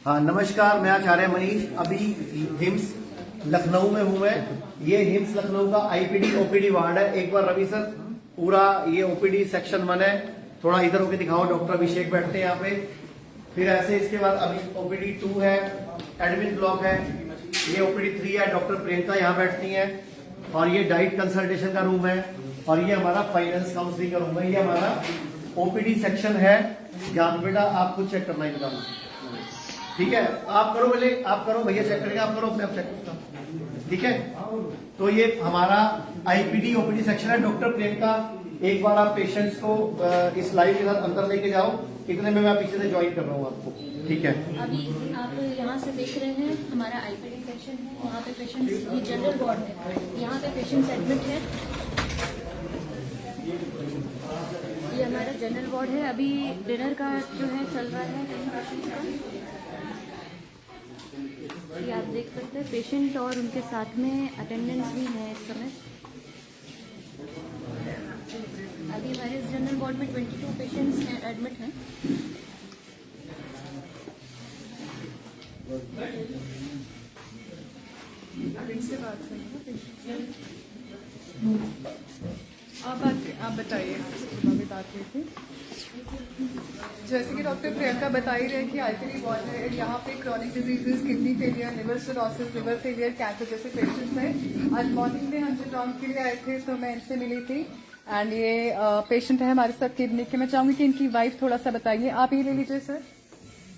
हाँ नमस्कार, मैं आचार्य मनीष। अभी हिम्स लखनऊ में हूँ मैं। ये हिम्स लखनऊ का आईपीडी ओपीडी वार्ड है। एक बार रवि सर पूरा ये ओपीडी सेक्शन 1 है, थोड़ा इधर होके दिखाओ। डॉक्टर अभिषेक बैठते हैं यहाँ पे। फिर ऐसे इसके बाद अभी ओपीडी 2 है, एडमिन ब्लॉक है। ये ओपीडी 3 है, डॉक्टर प्रियंका यहाँ बैठती है। और ये डाइट कंसल्टेशन का रूम है। और ये हमारा फाइनेंस काउंसलिंग का रूम है। ये हमारा ओपीडी सेक्शन है। यहाँ बेटा आप खुद चेक करना इनका, ठीक है? आप करो, पहले आप करो, भैया चेक करेंगे, आप करो अपने आप चेक, ठीक है? तो ये हमारा आईपीडी ओपीडी सेक्शन है। डॉक्टर प्रियंका, एक बार आप पेशेंट्स को इस लाइव के साथ अंदर लेके जाओ। इतने में मैं पीछे से ज्वाइन कर रहा हूँ आपको, ठीक है? अभी आप यहाँ से देख रहे हैं हमारा आईपीडी सेक्शन है। यहाँ पे पेशेंट्स, ये जनरल वार्ड है, यहाँ पे पेशेंट्स एडमिट है। ये हमारा जनरल वार्ड है। अभी डिनर का जो है चल रहा है पेशेंट्स का। ये आप देख सकते हैं पेशेंट और उनके साथ में अटेंडेंस भी है इस समय। अभी हमारे जनरल वार्ड में 22 पेशेंट्स एडमिट हैं। इनसे बात करेंगे। आप बताइए, आपसे भी बात हुई थी। जैसे कि डॉक्टर प्रियंका बता ही रहे कि आईपीडी वार्ड है, यहाँ पे chronic diseases, kidney failure, liver cirrhosis, liver failure, cancer जैसे पेशेंट्स हैं। आज मॉर्निंग में हम जो राउंड के लिए आए थे तो मैं इनसे मिली थी। एंड ये पेशेंट है हमारे साथ किडनी के। मैं चाहूंगी कि इनकी वाइफ थोड़ा सा बताइए। आप ये ले लीजिए सर,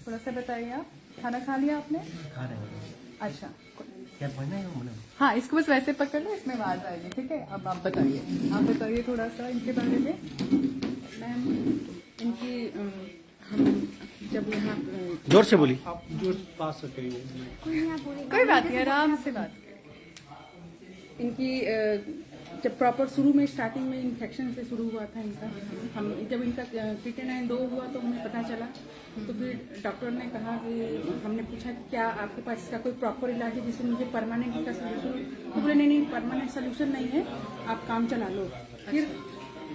थोड़ा सा बताइए। आप खाना खा लिया आपने? खा रहे हैं। अच्छा, क्या पढ़ना है मैडम? हाँ, इसको बस वैसे पकड़ लो, इसमें आवाज आएगी, ठीक है? अब आप बताइए थोड़ा सा इनके बारे में। मैम, इनकी हम जब यहाँ जोर से बोली। आप जो पास से करिए। कोई बात नहीं, आराम से बात करें। इनकी जब प्रॉपर शुरू में स्टार्टिंग में इन्फेक्शन से शुरू हुआ था इनका, हम जब इनका क्रिएटिनिन 2 हुआ तो हमें पता चला। तो फिर डॉक्टर ने कहा कि हमने पूछा कि क्या आपके पास इसका कोई प्रॉपर इलाज है जिससे मुझे परमानेंट का सोल्यूशन? तो बोले नहीं, परमानेंट सोल्यूशन नहीं है, आप काम चला लो। फिर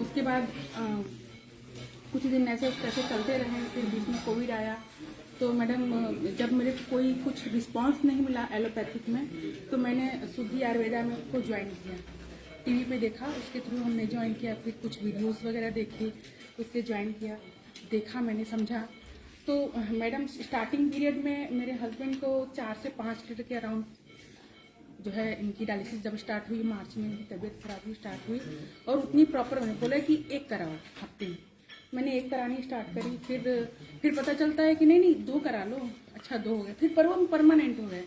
उसके बाद कुछ दिन ऐसे कैसे चलते रहे। फिर बीच में कोविड आया तो मैडम जब मेरे कोई कुछ रिस्पांस नहीं मिला एलोपैथिक में, तो मैंने शुद्धि आयुर्वेदा में को ज्वाइन किया। टीवी पे देखा, उसके थ्रू हमने ज्वाइन किया। फिर कुछ वीडियोस वगैरह देखे, उससे ज्वाइन किया, देखा, मैंने समझा। तो मैडम स्टार्टिंग पीरियड में मेरे हस्बैंड को 4 से 5 लीटर के अराउंड जो है इनकी डायलिसिस जब स्टार्ट हुई, मार्च में इनकी तबीयत खराब हुई, स्टार्ट हुई। और उतनी प्रॉपर मैंने बोला कि 1 कराओ हफ्ते में। मैंने 1 करानी स्टार्ट करी। फिर पता चलता है कि नहीं 2 करा लो। अच्छा, 2 हो गए, फिर पर वो परमानेंट हो गए।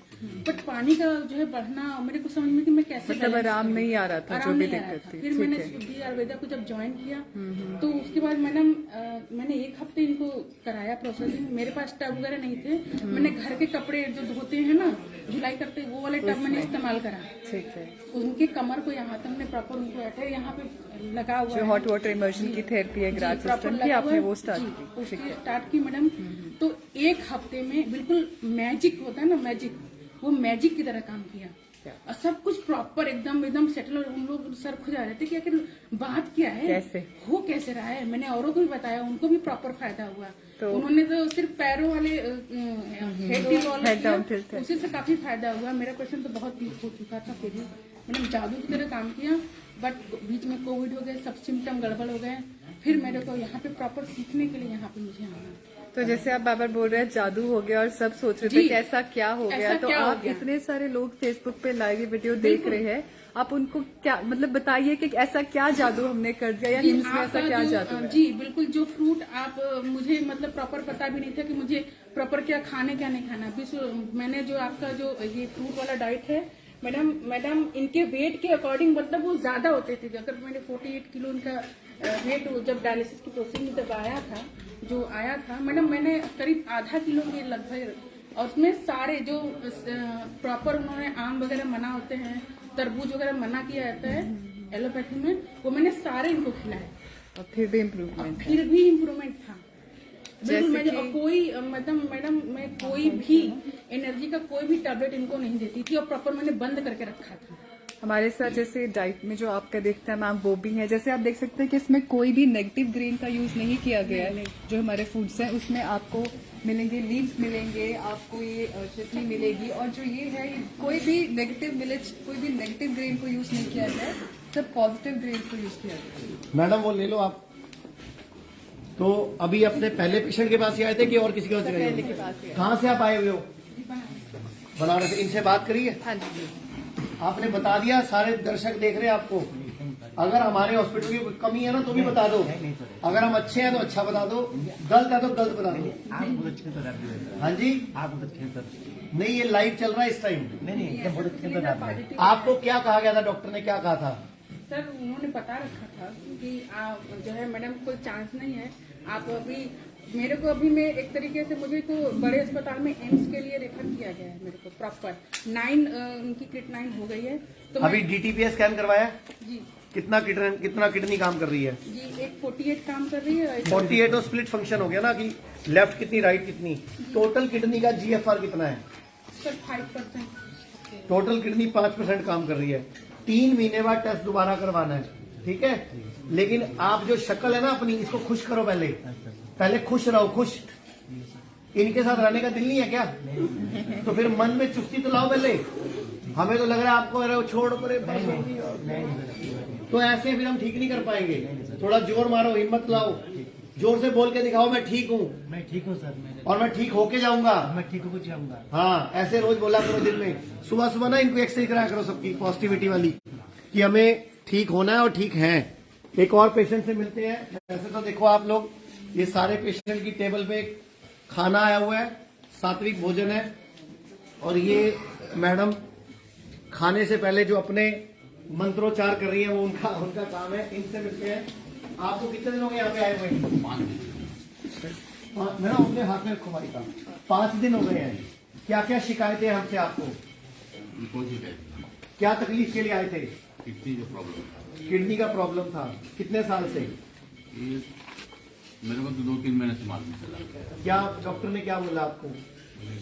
बट पानी का जो है बढ़ना मेरे को समझ में कि मैं कैसे मतलब आराम नहीं आ रहा था, जो भी दिक्कत थी। फिर मैंने शुद्धि आयुर्वेदा को जब ज्वाइन किया तो उसके बाद मैडम मैंने 1 हफ्ते इनको कराया प्रोसेसिंग। मेरे पास टब वगैरह नहीं थे। मैंने घर के कपड़े जो धोते हैं ना, धुलाई करते, वो वाले टब मैंने इस्तेमाल करा। ठीक है। उनके कमर को यहाँ तक हमने प्रॉपर उनको बैठे यहाँ पे लगा हुआ जो हॉट वाटर इमर्शन की थेरेपी है, ग्रास सिस्टम की, आपने वो स्टार्ट की मैडम। तो 1 हफ्ते में बिल्कुल मैजिक होता है ना, मैजिक, वो मैजिक की तरह काम किया। और सब कुछ प्रॉपर एकदम सेटल। और हम लोग सर खुद आ रहे थे कि आखिर बात क्या है, कैसे रहा है। मैंने औरों को भी बताया, उनको भी प्रॉपर फायदा हुआ। तो उन्होंने तो सिर्फ पैरों वाले हेड उसी से काफी फायदा हुआ। मेरा पेशेंट तो बहुत वीक हो चुका था, फिर भी मैंने जादू की तरह काम किया। बट बीच में कोविड हो गया, सब सिम्टम गड़बड़ हो गए। फिर मेरे को यहाँ पे प्रॉपर सीखने के लिए यहाँ पे मुझे आना। तो जैसे आप बार बोल रहे हैं जादू हो गया और सब सोच रहे थे कि ऐसा क्या हो गया, तो आप इतने सारे लोग फेसबुक पे लाइव वीडियो देख रहे हैं, आप उनको क्या मतलब बताइए कि ऐसा क्या जादू हमने कर दिया, या हिम्स में ऐसा क्या जादू है? जी बिल्कुल, जो फ्रूट आप मुझे मतलब प्रॉपर पता भी नहीं था कि मुझे प्रॉपर क्या खाने क्या नहीं खाना। मैंने जो आपका जो ये फ्रूट वाला डाइट है मैडम इनके वेट के अकॉर्डिंग, मतलब वो ज्यादा होते थे। अगर मैंने 48 किलो इनका वेट जब डायलिसिस की प्रोसेसिंग जब आया था मैडम, मैंने करीब आधा किलो के लगभग। और उसमें सारे जो प्रॉपर उन्होंने आम वगैरह मना होते हैं, तरबूज वगैरह मना किया जाता है एलोपैथी में, वो मैंने सारे इनको खिलाए। और फिर भी इम्प्रूवमेंट था बिल्कुल। कोई मतलब मैडम मैं कोई भी एनर्जी का कोई भी टैबलेट इनको नहीं देती थी, और प्रॉपर मैंने बंद करके रखा था। हमारे साथ जैसे डाइट में जो आपका देखते हैं मैम वो भी है, जैसे आप देख सकते हैं कि इसमें कोई भी नेगेटिव ग्रेन का यूज नहीं किया गया है। जो हमारे फूड्स हैं उसमें आपको मिलेंगे लीव्स मिलेंगे, आपको ये चटनी मिलेगी, और जो ये है ये कोई भी नेगेटिव मिलेट्स, कोई भी नेगेटिव ग्रेन को यूज नहीं किया गया है, सब पॉजिटिव ग्रेन को यूज किया गया है। मैडम वो ले लो आप। तो अभी अपने पहले पेशेंट के पास ही आए थे कि और किसी के पास गए? पहले के पास ही आए। कहाँ से आप आए हुए हो? बनारस से। इनसे बात करिए, हाँ जी, आपने बता दिया, सारे दर्शक देख रहे हैं आपको। अगर हमारे हॉस्पिटल की कोई कमी है ना तो भी बता दो, अगर हम अच्छे हैं तो अच्छा बता दो, गलत है तो गलत बता दो। आप बहुत अच्छे से रख रहे हाँ जी, आप बहुत अच्छे से नहीं ये लाइव चल रहा है इस टाइम। नहीं एकदम बहुत अच्छे से रख रहे आपको क्या कहा गया था, डॉक्टर ने क्या कहा था? सर उन्होंने बता रखा था कि आप जो है मैडम कोई चांस नहीं है, आप अभी मेरे को अभी मैं एक तरीके से मुझे तो बड़े अस्पताल में एम्स के लिए रेफर किया गया है मेरे को प्रॉपर 9 उनकी किडनी हो गई है। तो अभी DTPA स्कैन करवाया? जी कितना किडनी काम कर रही है? जी एक 48 काम कर रही है। 48 तो स्प्लिट फंक्शन हो गया ना, कि लेफ्ट कितनी राइट कितनी। टोटल किडनी का GFR कितना है? सर 5%। टोटल किडनी 5% काम कर रही है। 3 महीने बाद टेस्ट दोबारा करवाना है, ठीक है? लेकिन आप जो शक्ल है ना अपनी, इसको खुश करो, पहले खुश रहो, खुश। इनके साथ रहने का दिल नहीं है क्या? तो फिर मन में चुस्ती तो लाओ पहले। हमें तो लग रहा है आपको अरे वो छोड़ परे, तो ऐसे फिर हम ठीक नहीं कर पाएंगे। थोड़ा जोर मारो, हिम्मत लाओ, जोर से बोल के दिखाओ मैं ठीक हूँ, मैं ठीक हूँ सर, और मैं ठीक होके जाऊंगा। मैं ठीक होकर जाऊंगा। हाँ, ऐसे रोज बोला करो दिन में। सुबह सुबह ना इनको एक्सरसाइज कराया करो सबकी, पॉजिटिविटी वाली, कि हमें ठीक होना है और ठीक है। एक और पेशेंट से मिलते हैं। वैसे तो देखो आप लोग, ये सारे पेशेंट की टेबल पे खाना आया हुआ है, सात्विक भोजन है, और ये मैडम खाने से पहले जो अपने मंत्रोच्चार कर रही है वो उनका काम है। इनसे मिलते हैं। आपको कितने दिन हो गए यहाँ पे आए हुए? 5 दिन। मैडम अपने हाथ में रखो भाई, 5 दिन हो गए हैं। क्या क्या शिकायतें हमसे आपको? क्या तकलीफ के लिए आए थे? किडनी का प्रॉब्लम था। कितने साल से? मेरे को तो 2-3 महीने से मालूम चला। क्या डॉक्टर ने क्या बोला आपको?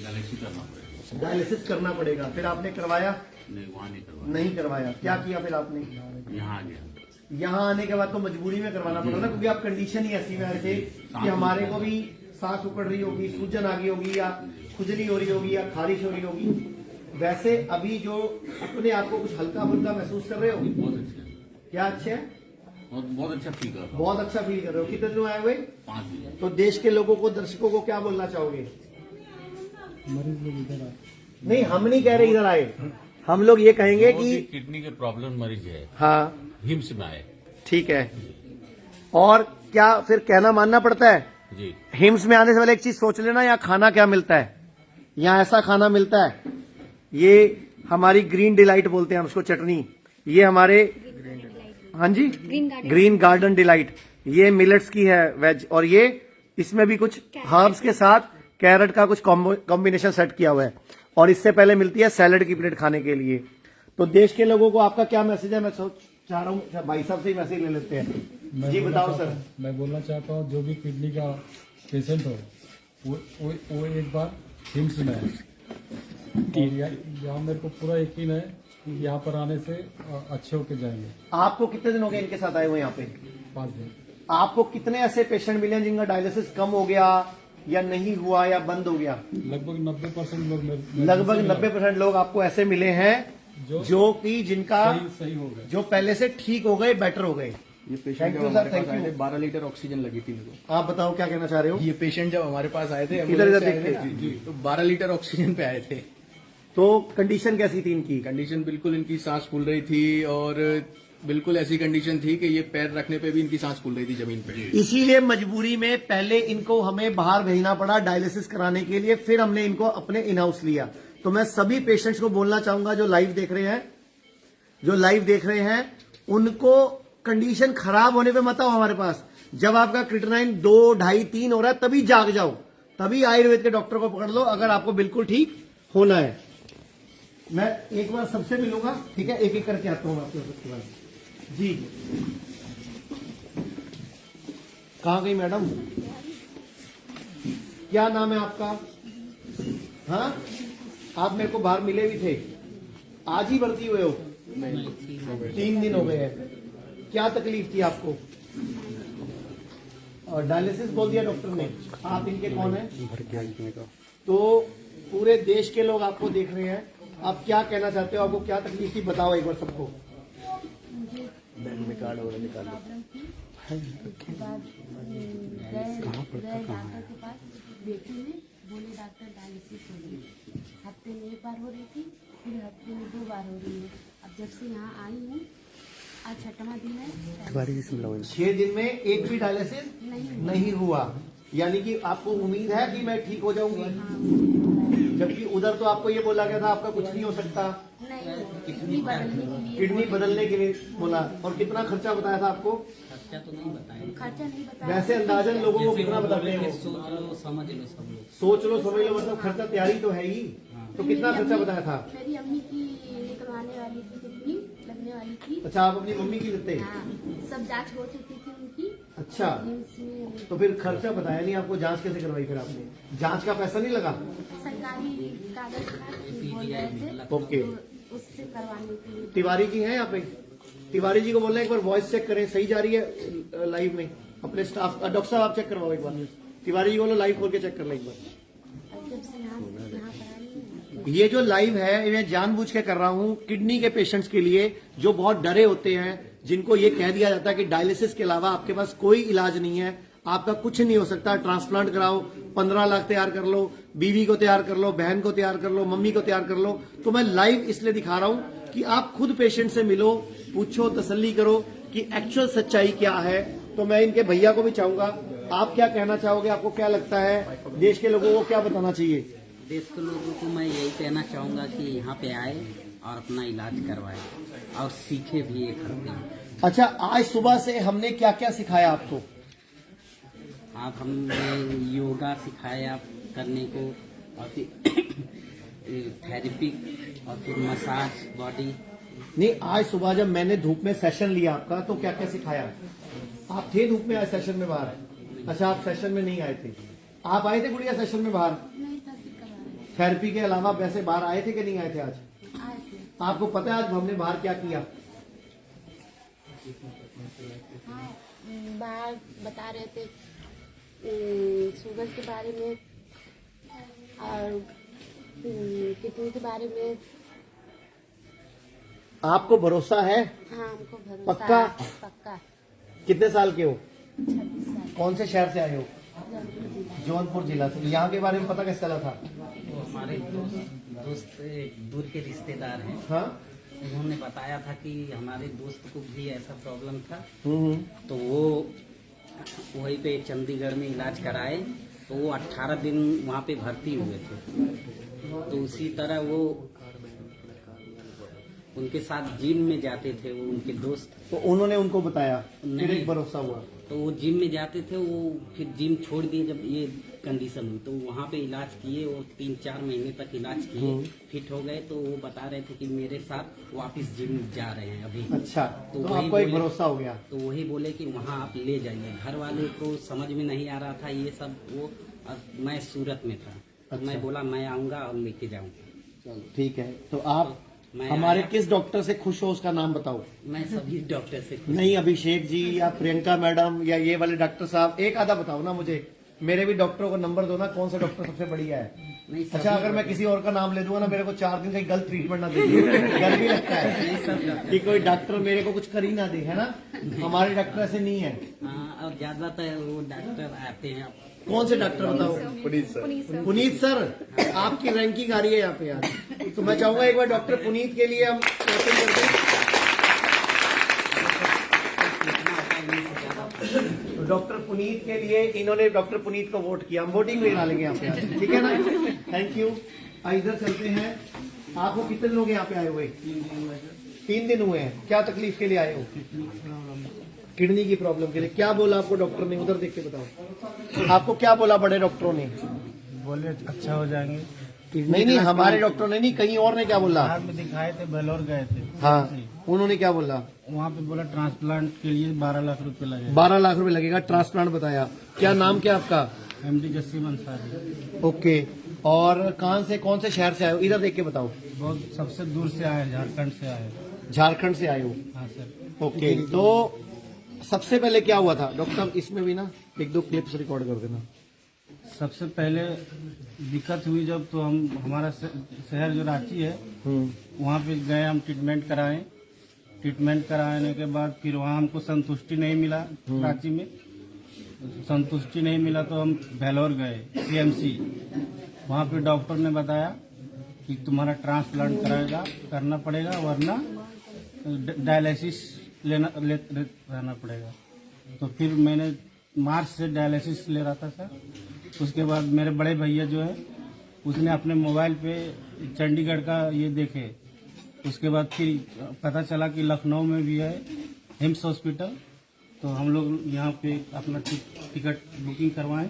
डायलिसिस करना पड़ेगा। डायलिसिस करना पड़ेगा। फिर आपने करवाया? नहीं, वहाँ नहीं करवाया। नहीं करवाया। क्या किया फिर आपने? यहाँ आ गया। यहाँ आने के बाद तो मजबूरी में करवाना पड़ा ना, क्योंकि आप कंडीशन ही ऐसी में आए थे कि हमारे को भी सांस उकड़ रही होगी, सूजन आ गई होगी, या खुजली हो रही होगी, या खारिश हो रही होगी। वैसे अभी जो अपने आप को कुछ हल्का फुल्का महसूस कर रहे हो? बहुत अच्छे। क्या अच्छे है? बहुत अच्छा फील कर रहा हूँ। बहुत अच्छा फील कर रहे हो। कितने दिन आए हुए? 5 दिन। तो देश के लोगों को, दर्शकों को क्या बोलना चाहोगे? नहीं, हम नहीं कह रहे इधर आए, हम लोग ये कहेंगे कि किडनी के प्रॉब्लम मरीज है, हाँ हिम्स में आए। ठीक है। और क्या फिर कहना मानना पड़ता है? जी। हिम्स में आने से पहले एक चीज सोच लेना, यहाँ खाना क्या मिलता है। यहाँ ऐसा खाना मिलता है, ये हमारी ग्रीन डिलाइट बोलते हैं हम उसको, चटनी। ये हमारे, हाँ जी, ग्रीन गार्डन डिलाइट, ये मिलेट्स की है वेज, और ये इसमें भी कुछ हर्ब्स के साथ कैरेट का कुछ कॉम्बिनेशन सेट किया हुआ है। और इससे पहले मिलती है सैलड की प्लेट खाने के लिए। तो देश के लोगों को आपका क्या मैसेज है? मैं सोच चाह रहा हूँ भाई साहब से ही मैसेज ले लेते हैं। जी बताओ सर। मैं बोलना चाहता हूँ जो भी किडनी का पेशेंट हो वो एक बार हिम्स में है। और यहाँ मेरे को पूरा यकीन है कि यहाँ पर आने से अच्छे होके जाएंगे। आपको कितने दिन हो गए इनके साथ आए हुए यहाँ पे? 5 दिन। आपको कितने ऐसे पेशेंट मिले हैं जिनका डायलिसिस कम हो गया, या नहीं हुआ, या बंद हो गया? लगभग 90% लोग लगभग 90% लोग आपको ऐसे मिले हैं जो कि जिनका सही हो गए, जो पहले से ठीक हो गए, बेटर हो गए। ये पेशेंट Thank जब you, हमारे sir, पास thank आए थे you. 12 लीटर ऑक्सीजन लगी थी मेरे को। आप बताओ क्या कहना चाह रहे हो? ये पेशेंट जब हमारे पास आए थे इधर एम्बुलेंस से देखिए। आए थे ना, तो 12 लीटर ऑक्सीजन पे आए थे। तो कंडीशन कैसी थी इनकी? कंडीशन बिल्कुल इनकी सांस फूल रही थी, और बिल्कुल ऐसी कंडीशन थी कि ये पैर रखने पे भी इनकी सांस फूल रही थी जमीन पे। इसीलिए मजबूरी में पहले इनको हमें बाहर भेजना पड़ा डायलिसिस कराने के लिए, फिर हमने इनको अपने इन हाउस लिया। तो मैं सभी पेशेंट्स को बोलना चाहूंगा जो लाइव देख रहे हैं, उनको कंडीशन खराब होने पे मत आओ हमारे पास। जब आपका क्रिएटिनिन 2, 2.5, 3 हो रहा है तभी जाग जाओ, तभी आयुर्वेद के डॉक्टर को पकड़ लो, अगर आपको बिल्कुल ठीक होना है। मैं एक बार सबसे मिलूंगा, ठीक है? एक एक करके आता हूँ आपके सबके पास। जी कहाँ गई मैडम? क्या नाम है आपका? हाँ, आप मेरे को बाहर मिले भी थे, आज ही भर्ती हुए हो? 3 दिन हो गए हैं। क्या तकलीफ थी आपको? और डायलिसिस बोल दिया डॉक्टर ने। आप इनके कौन हैं? तो पूरे देश के लोग आपको देख रहे हैं, आप क्या कहना चाहते हो? आपको क्या तकलीफ थी बताओ एक बार सबको। बैंक में कार्ड वगैरह निकालो। उसके बाद गए डॉक्टर के पास, बेटी ने बोले डॉक्टर डायलिसिस हो रही, हफ्ते में 1 बार हो रही थी, फिर हफ्ते में 2 बार हो रही है। अब जब से यहाँ आई हूँ, आज 6वां दिन है। 6 दिन में एक भी डायलिसिस नहीं हुआ, यानी कि आपको उम्मीद है कि मैं ठीक हो जाऊंगी, जबकि उधर तो आपको ये बोला गया था आपका कुछ नहीं हो सकता। नहीं, किडनी बदलने के लिए किडनी बदलने के लिए बोला। और कितना खर्चा बताया था आपको? खर्चा नहीं बताया। वैसे अंदाजन लोगों को कितना बताते हैं? सोच लो समझ लो सब लोग। सोच लो समझ लो, मतलब खर्चा तैयारी तो है ही। तो कितना खर्चा बताया था? मेरी अम्मी की निकलवाने वाली थी, किडनी लगने वाली थी। अच्छा, आप अपनी मम्मी की देते? हाँ, सब जांच हो चुकी थी उनकी। अच्छा, एम्स में तो फिर खर्चा बताया नहीं आपको? जांच कैसे करवाई फिर आपने? जांच का पैसा नहीं लगा? सरकारी कागज था, बोल रहे थे, ओके। तो उससे करवाने के लिए। तिवारी जी हैं यहाँ पे? तिवारी जी को बोलना एक बार वॉइस चेक करें, सही जा रही है लाइव में? अपने स्टाफ डॉक्टर साहब आप चेक करवाओ एक बार। तिवारी जी बोलो लाइव खोल के चेक कर लो एक बार। अब जब से यहाँ पर आई हूँ, ये जो लाइव है मैं जानबूझ के कर रहा हूँ किडनी के पेशेंट्स के लिए, जो बहुत डरे होते हैं, जिनको ये कह दिया जाता है कि डायलिसिस के अलावा आपके पास कोई इलाज नहीं है, आपका कुछ नहीं हो सकता, ट्रांसप्लांट कराओ, 15 लाख तैयार कर लो, बीवी को तैयार कर लो, बहन को तैयार कर लो, मम्मी को तैयार कर लो। तो मैं लाइव इसलिए दिखा रहा हूं कि आप खुद पेशेंट से मिलो, पूछो, तसल्ली करो कि एक्चुअल सच्चाई क्या है। तो मैं इनके भैया को भी चाहूंगा, आप क्या कहना चाहोगे? आपको क्या लगता है देश के लोगों को क्या बताना चाहिए? देश के लोगों को मैं यही कहना चाहूंगा कि यहाँ पे आए और अपना इलाज करवाए और सीखे भी एक हफ्ते में। अच्छा, आज सुबह से हमने क्या क्या सिखाया आपको? आप हमने योगा सिखाया करने को, और फिर थेरेपी, और फिर मसाज बॉडी। नहीं, आज सुबह जब मैंने धूप में सेशन लिया आपका, तो क्या क्या सिखाया? आप थे धूप में आज सेशन में बाहर? अच्छा, आप सेशन में नहीं आए थे। आप आए थे गुड़िया सेशन में बाहर? नहीं था फिर करवाया। थेरेपी के अलावा वैसे बाहर आए थे कि नहीं आए थे आज? आए थे। आपको पता है आज हमने बाहर क्या किया? हाँ, बाहर बता रहे थे शुगर के बारे में और किडनी के बारे में। आपको भरोसा है? हाँ, हमको भरोसा पक्का? है, पक्का। कितने साल के हो? 26 साल। कौन से शहर से आए हो? जौनपुर जिला। जौनपुर जिला से। यहाँ के बारे में पता कैसे चला था? वो हमारे दोस्त दूर के रिश्तेदार हैं, हाँ। उन्होंने बताया था कि हमारे दोस्त को भी ऐसा प्रॉब्लम था, हम्म। तो वो वहीं पे चंडीगढ़ में इलाज कराए, तो वो 18 दिन वहाँ पे भर्ती हुए थे। तो उसी तरह वो उनके साथ जिम में जाते थे, वो उनके दोस्त। तो उन्होंने उनको बताया, फिर नहीं। एक भरोसा हुआ। तो वो जिम में जाते थे, वो फिर जिम छोड़ दिए जब ये कंडीशन हुई, तो वहाँ पे इलाज किए और 3-4 महीने तक इलाज किए, फिट हो गए। तो वो बता रहे थे कि मेरे साथ वापस जिम जा रहे हैं अभी। अच्छा, तो वही आपको एक बोले- भरोसा हो गया। तो वही बोले कि वहाँ आप ले जाइए। घर वाले को समझ में नहीं आ रहा था ये सब, वो और मैं सूरत में था। अच्छा। मैं बोला मैं आऊंगा और लेके जाऊंगा। चलो ठीक है। तो आप मैं हमारे आया। किस डॉक्टर से खुश हो उसका नाम बताओ? मैं सभी डॉक्टर से खुश नहीं, अभिषेक जी या प्रियंका मैडम या ये वाले डॉक्टर साहब, एक आधा बताओ ना मुझे। मेरे भी डॉक्टरों का नंबर दो ना, कौन सा डॉक्टर सबसे बढ़िया है? नहीं, अच्छा, अगर मैं किसी और का नाम ले दूंगा ना, मेरे को 4 दिन का गलत ट्रीटमेंट ना दे, डर भी लगता है कि कोई डॉक्टर मेरे को कुछ कर ही ना दे, है ना? हमारे डॉक्टर ऐसे नहीं है। हाँ, और ज्यादातर वो डॉक्टर आते हैं। कौन से डॉक्टर बताओ? पुनीत सर, आपकी रैंकिंग आ रही है यहाँ पे यार। तो मैं चाहूंगा एक बार डॉक्टर पुनीत के लिए हम क्वेश्चन कर दें। तो डॉक्टर पुनीत के लिए इन्होंने डॉक्टर पुनीत को वोट किया, हम वोटिंग में डालेंगे यहाँ पे आज, ठीक है ना? Thank you. इधर चलते हैं। आपको कितने लोग यहाँ पे आए हुए? 3 दिन हुए हैं। क्या तकलीफ के लिए आए हो? किडनी की प्रॉब्लम के लिए। क्या बोला आपको डॉक्टर ने? उधर देख के बताओ, आपको क्या बोला बड़े डॉक्टरों ने? बोले अच्छा हो जाएंगे। नहीं, हमारे डॉक्टर ने नहीं, कहीं और ने क्या बोला? बाहर में दिखाए थे, बेलोर गए थे। हाँ, उन्होंने क्या बोला? वहाँ पे बोला ट्रांसप्लांट के लिए 12 लाख रुपए लगे। 12 लाख रुपए लगेगा, ट्रांसप्लांट बताया। क्या नाम क्या आपका? MD जसीम अंसारी। ओके। और कहाँ से, कौन से शहर से आए हो? इधर देख के बताओ। बहुत सबसे दूर से आए, झारखंड से आए। झारखंड से आए हो? हाँ सर। ओके, तो सबसे पहले क्या हुआ था डॉक्टर साहब? इसमें भी ना एक दो क्लिप्स रिकॉर्ड कर देना। सबसे पहले दिक्कत हुई जब, तो हम हमारा शहर जो रांची है वहाँ पे गए, हम ट्रीटमेंट कराएं। ट्रीटमेंट कराने के बाद फिर वहाँ हमको संतुष्टि नहीं मिला, रांची में संतुष्टि नहीं मिला तो हम भेलोर गए CMC। वहाँ पे डॉक्टर ने बताया कि तुम्हारा ट्रांसप्लांट करना पड़ेगा, वरना डायलिसिस रहना पड़ेगा। तो फिर मैंने मार्च से डायलिसिस ले रहा था सर। उसके बाद मेरे बड़े भैया जो है उसने अपने मोबाइल पे चंडीगढ़ का ये देखे। उसके बाद फिर पता चला कि लखनऊ में भी है हिम्स हॉस्पिटल। तो हम लोग यहाँ पे अपना टिकट बुकिंग करवाएं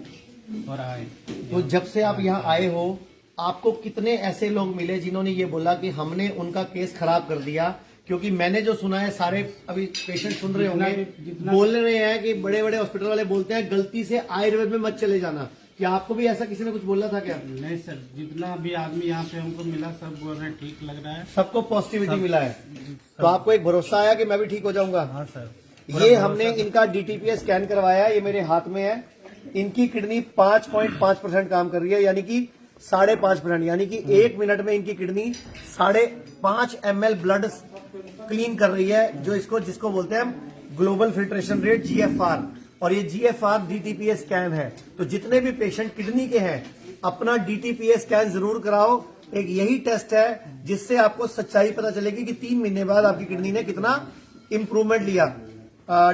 और आए। तो जब से आप यहाँ आए हो, आपको कितने ऐसे लोग मिले जिन्होंने ये बोला कि हमने उनका केस खराब कर दिया? क्योंकि मैंने जो सुना है, सारे अभी पेशेंट सुन रहे होंगे, बोल रहे हैं कि बड़े बड़े हॉस्पिटल वाले बोलते हैं गलती से आयुर्वेद में मत चले जाना। क्या आपको भी ऐसा किसी ने कुछ बोला था क्या? नहीं सर, जितना भी आदमी यहाँ पे हमको मिला सब बोल रहे हैं ठीक लग रहा है, सबको पॉजिटिविटी मिला है। तो आपको एक भरोसा आया कि मैं भी ठीक हो जाऊंगा? हाँ सर। ये हमने इनका DTPA स्कैन करवाया, ये मेरे हाथ में है। इनकी किडनी 5.5% काम कर रही है, यानी कि 5.5%, यानी कि 1 मिनट में इनकी किडनी 5.5 ml ब्लड क्लीन कर रही है, जो जिसको बोलते हैं ग्लोबल फिल्ट्रेशन रेट, GFR। और ये GFR DTPA स्कैन है। तो जितने भी पेशेंट किडनी के हैं, अपना DTPA स्कैन जरूर कराओ। एक यही टेस्ट है जिससे आपको सच्चाई पता चलेगी कि 3 महीने बाद आपकी किडनी ने कितना इंप्रूवमेंट लिया।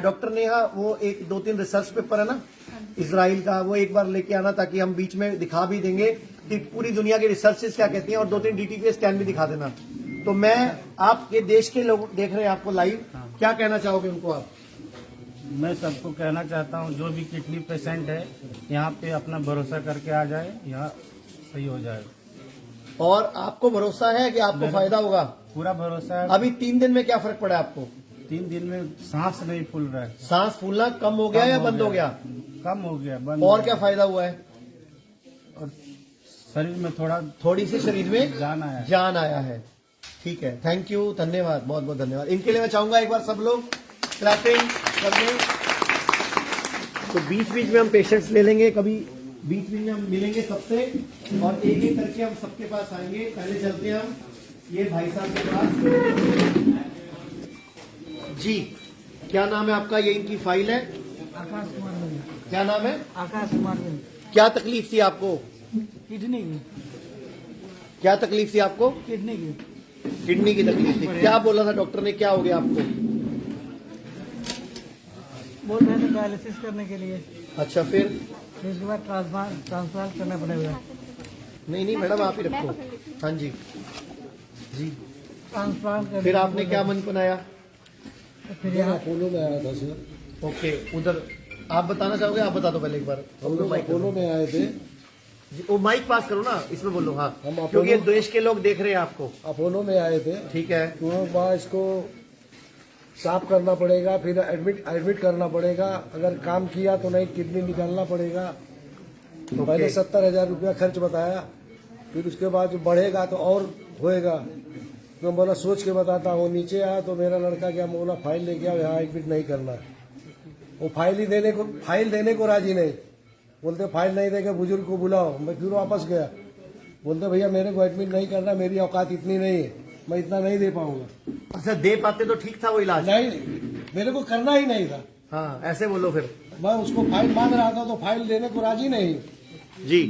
डॉक्टर नेहा, वो 1-2-3 रिसर्च पेपर है ना इजराइल का, वो एक बार लेके आना, ताकि हम बीच में दिखा भी देंगे कि पूरी दुनिया की रिसर्चेस क्या कहती हैं, और 2-3 DTPA स्कैन भी दिखा देना। तो मैं, आपके देश के लोग देख रहे हैं आपको लाइव, क्या कहना चाहोगे उनको आप? मैं सबको कहना चाहता हूँ जो भी किडनी पेशेंट है यहाँ पे अपना भरोसा करके आ जाए, यहाँ सही हो जाए। और आपको भरोसा है कि आपको फायदा होगा? पूरा भरोसा है। अभी 3 दिन में क्या फर्क पड़ा है आपको? 3 दिन में सांस नहीं फूल रहा है। सांस फूलना कम हो गया या बंद हो गया? कम हो गया, बंद। और क्या फायदा हुआ है? और शरीर में थोड़ी सी शरीर में जान आया है। ठीक है, थैंक यू, धन्यवाद, बहुत बहुत धन्यवाद। इनके लिए मैं चाहूंगा एक बार सब लोग क्लैपिंग कर दें। तो बीच बीच में हम पेशेंट्स ले लेंगे, कभी बीच बीच में हम मिलेंगे सबसे, और एक एक करके हम सबके पास आएंगे। पहले चलते हैं हम ये भाई साहब के पास। जी, क्या नाम है आपका? ये इनकी फाइल है। आकाश कुमार मिल। क्या नाम है? आकाश कुमार मिल। क्या तकलीफ थी आपको? किडनी की। क्या तकलीफ थी आपको? किडनी की। किडनी की तकलीफ थी। क्या बोला था डॉक्टर ने, क्या हो गया आपको? बोल रहे थे डायलिसिस करने के लिए। अच्छा, फिर इसके बाद ट्रांसप्लांट करना पड़ेगा। नहीं मैडम, आप ही रखो। हाँ जी जी, ट्रांसप्लांट। फिर आपने क्या मन बनाया? फिर यहाँ अपोलो में आया था सर। ओके, उधर आप बताना चाहोगे? आप बता दो पहले एक बार। हम लोग अपोलो में आए थे। वो माइक पास करो ना, इसमें बोलो। हाँ, हम अपोलो- क्योंकि देश के लोग देख रहे हैं आपको। अपोलो में आए थे। ठीक है। तो वहाँ इसको साफ करना पड़ेगा, फिर एडमिट करना पड़ेगा। अगर काम किया तो नहीं, किडनी निकालना पड़ेगा। तो पहले 70,000 रुपया खर्च बताया। फिर उसके बाद जो बढ़ेगा तो और होएगा। तो बोला सोच के बताता हूँ। नीचे आया तो मेरा लड़का क्या बोला, फाइल लेके आओ, यहाँ एडमिट नहीं करना। वो फाइल देने को राजी नहीं। बोलते फाइल नहीं देके बुजुर्ग को बुलाओ। मैं फिर वापस गया, बोलते भैया मेरे को एडमिट नहीं करना, मेरी औकात इतनी नहीं है, मैं इतना नहीं दे पाऊंगा। अच्छा, दे पाते तो ठीक था वो इलाज? नहीं, मेरे को करना ही नहीं था। हाँ, ऐसे बोलो फिर। मैं उसको फाइल मांग रहा था तो फाइल देने को राजी नहीं। जी,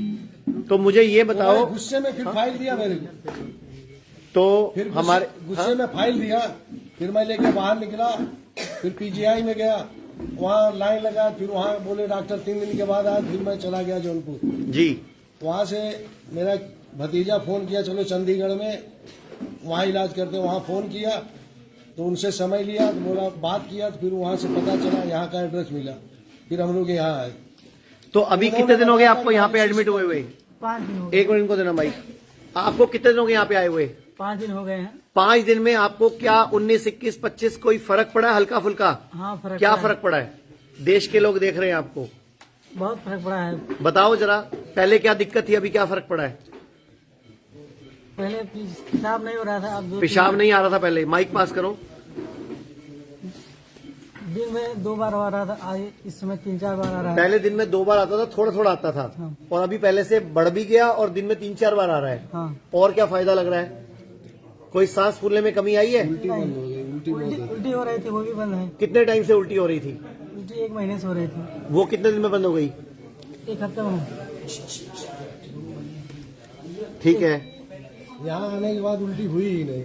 तो मुझे ये बताओ। गुस्से में फिर फाइल दिया मेरे को। तो फिर हमारे गुस्से में फाइल दिया। फिर मैं लेके बाहर निकला, फिर PGI में गया, वहाँ लाइन लगा। फिर वहाँ बोले डॉक्टर 3 दिन के बाद आया। फिर मैं चला गया जौनपुर। जी, वहाँ से मेरा भतीजा फोन किया, चलो चंडीगढ़ में वहाँ इलाज करते। वहाँ फोन किया तो उनसे समय लिया, तो बोला बात किया। तो फिर वहाँ से पता चला, यहाँ का एड्रेस मिला। फिर हम लोग यहाँ आए। तो अभी कितने दिन हो गए आपको यहाँ पे एडमिट हुए हुए? 5 दिन हो गए। एक मिनट इनको देना माइक। आपको कितने दिन हो गए यहाँ पे आए हुए? 5 दिन हो गए हैं। 5 दिन में आपको क्या 19, 21, 25 कोई फर्क पड़ा है? हल्का फुल्का? हाँ, फर्क क्या पड़ा है। फर्क पड़ा है? देश के लोग देख रहे हैं आपको, बहुत फर्क पड़ा है। बताओ जरा, पहले क्या दिक्कत थी, अभी क्या फर्क पड़ा है? पहले पेशाब नहीं हो रहा था, अब पेशाब नहीं आ रहा था पहले, माइक पास करो। दिन में 2 बार आ रहा था, आज इस समय 3-4 बार आ रहा है। पहले दिन में 2 बार आता था, थोड़ा थोड़ा आता था, हाँ। और अभी पहले से बढ़ भी गया और दिन में 3-4 बार आ रहा है। हाँ। और क्या फायदा लग रहा है? कोई सांस फूलने में कमी आई है? उल्टी हो रही थी, वो भी बंद है। कितने टाइम से उल्टी हो रही थी? उल्टी 1 महीने से हो रही थी। वो कितने दिन में बंद हो गई? 1 हफ्ते में। ठीक है। यहाँ आने के बाद उल्टी हुई ही नहीं।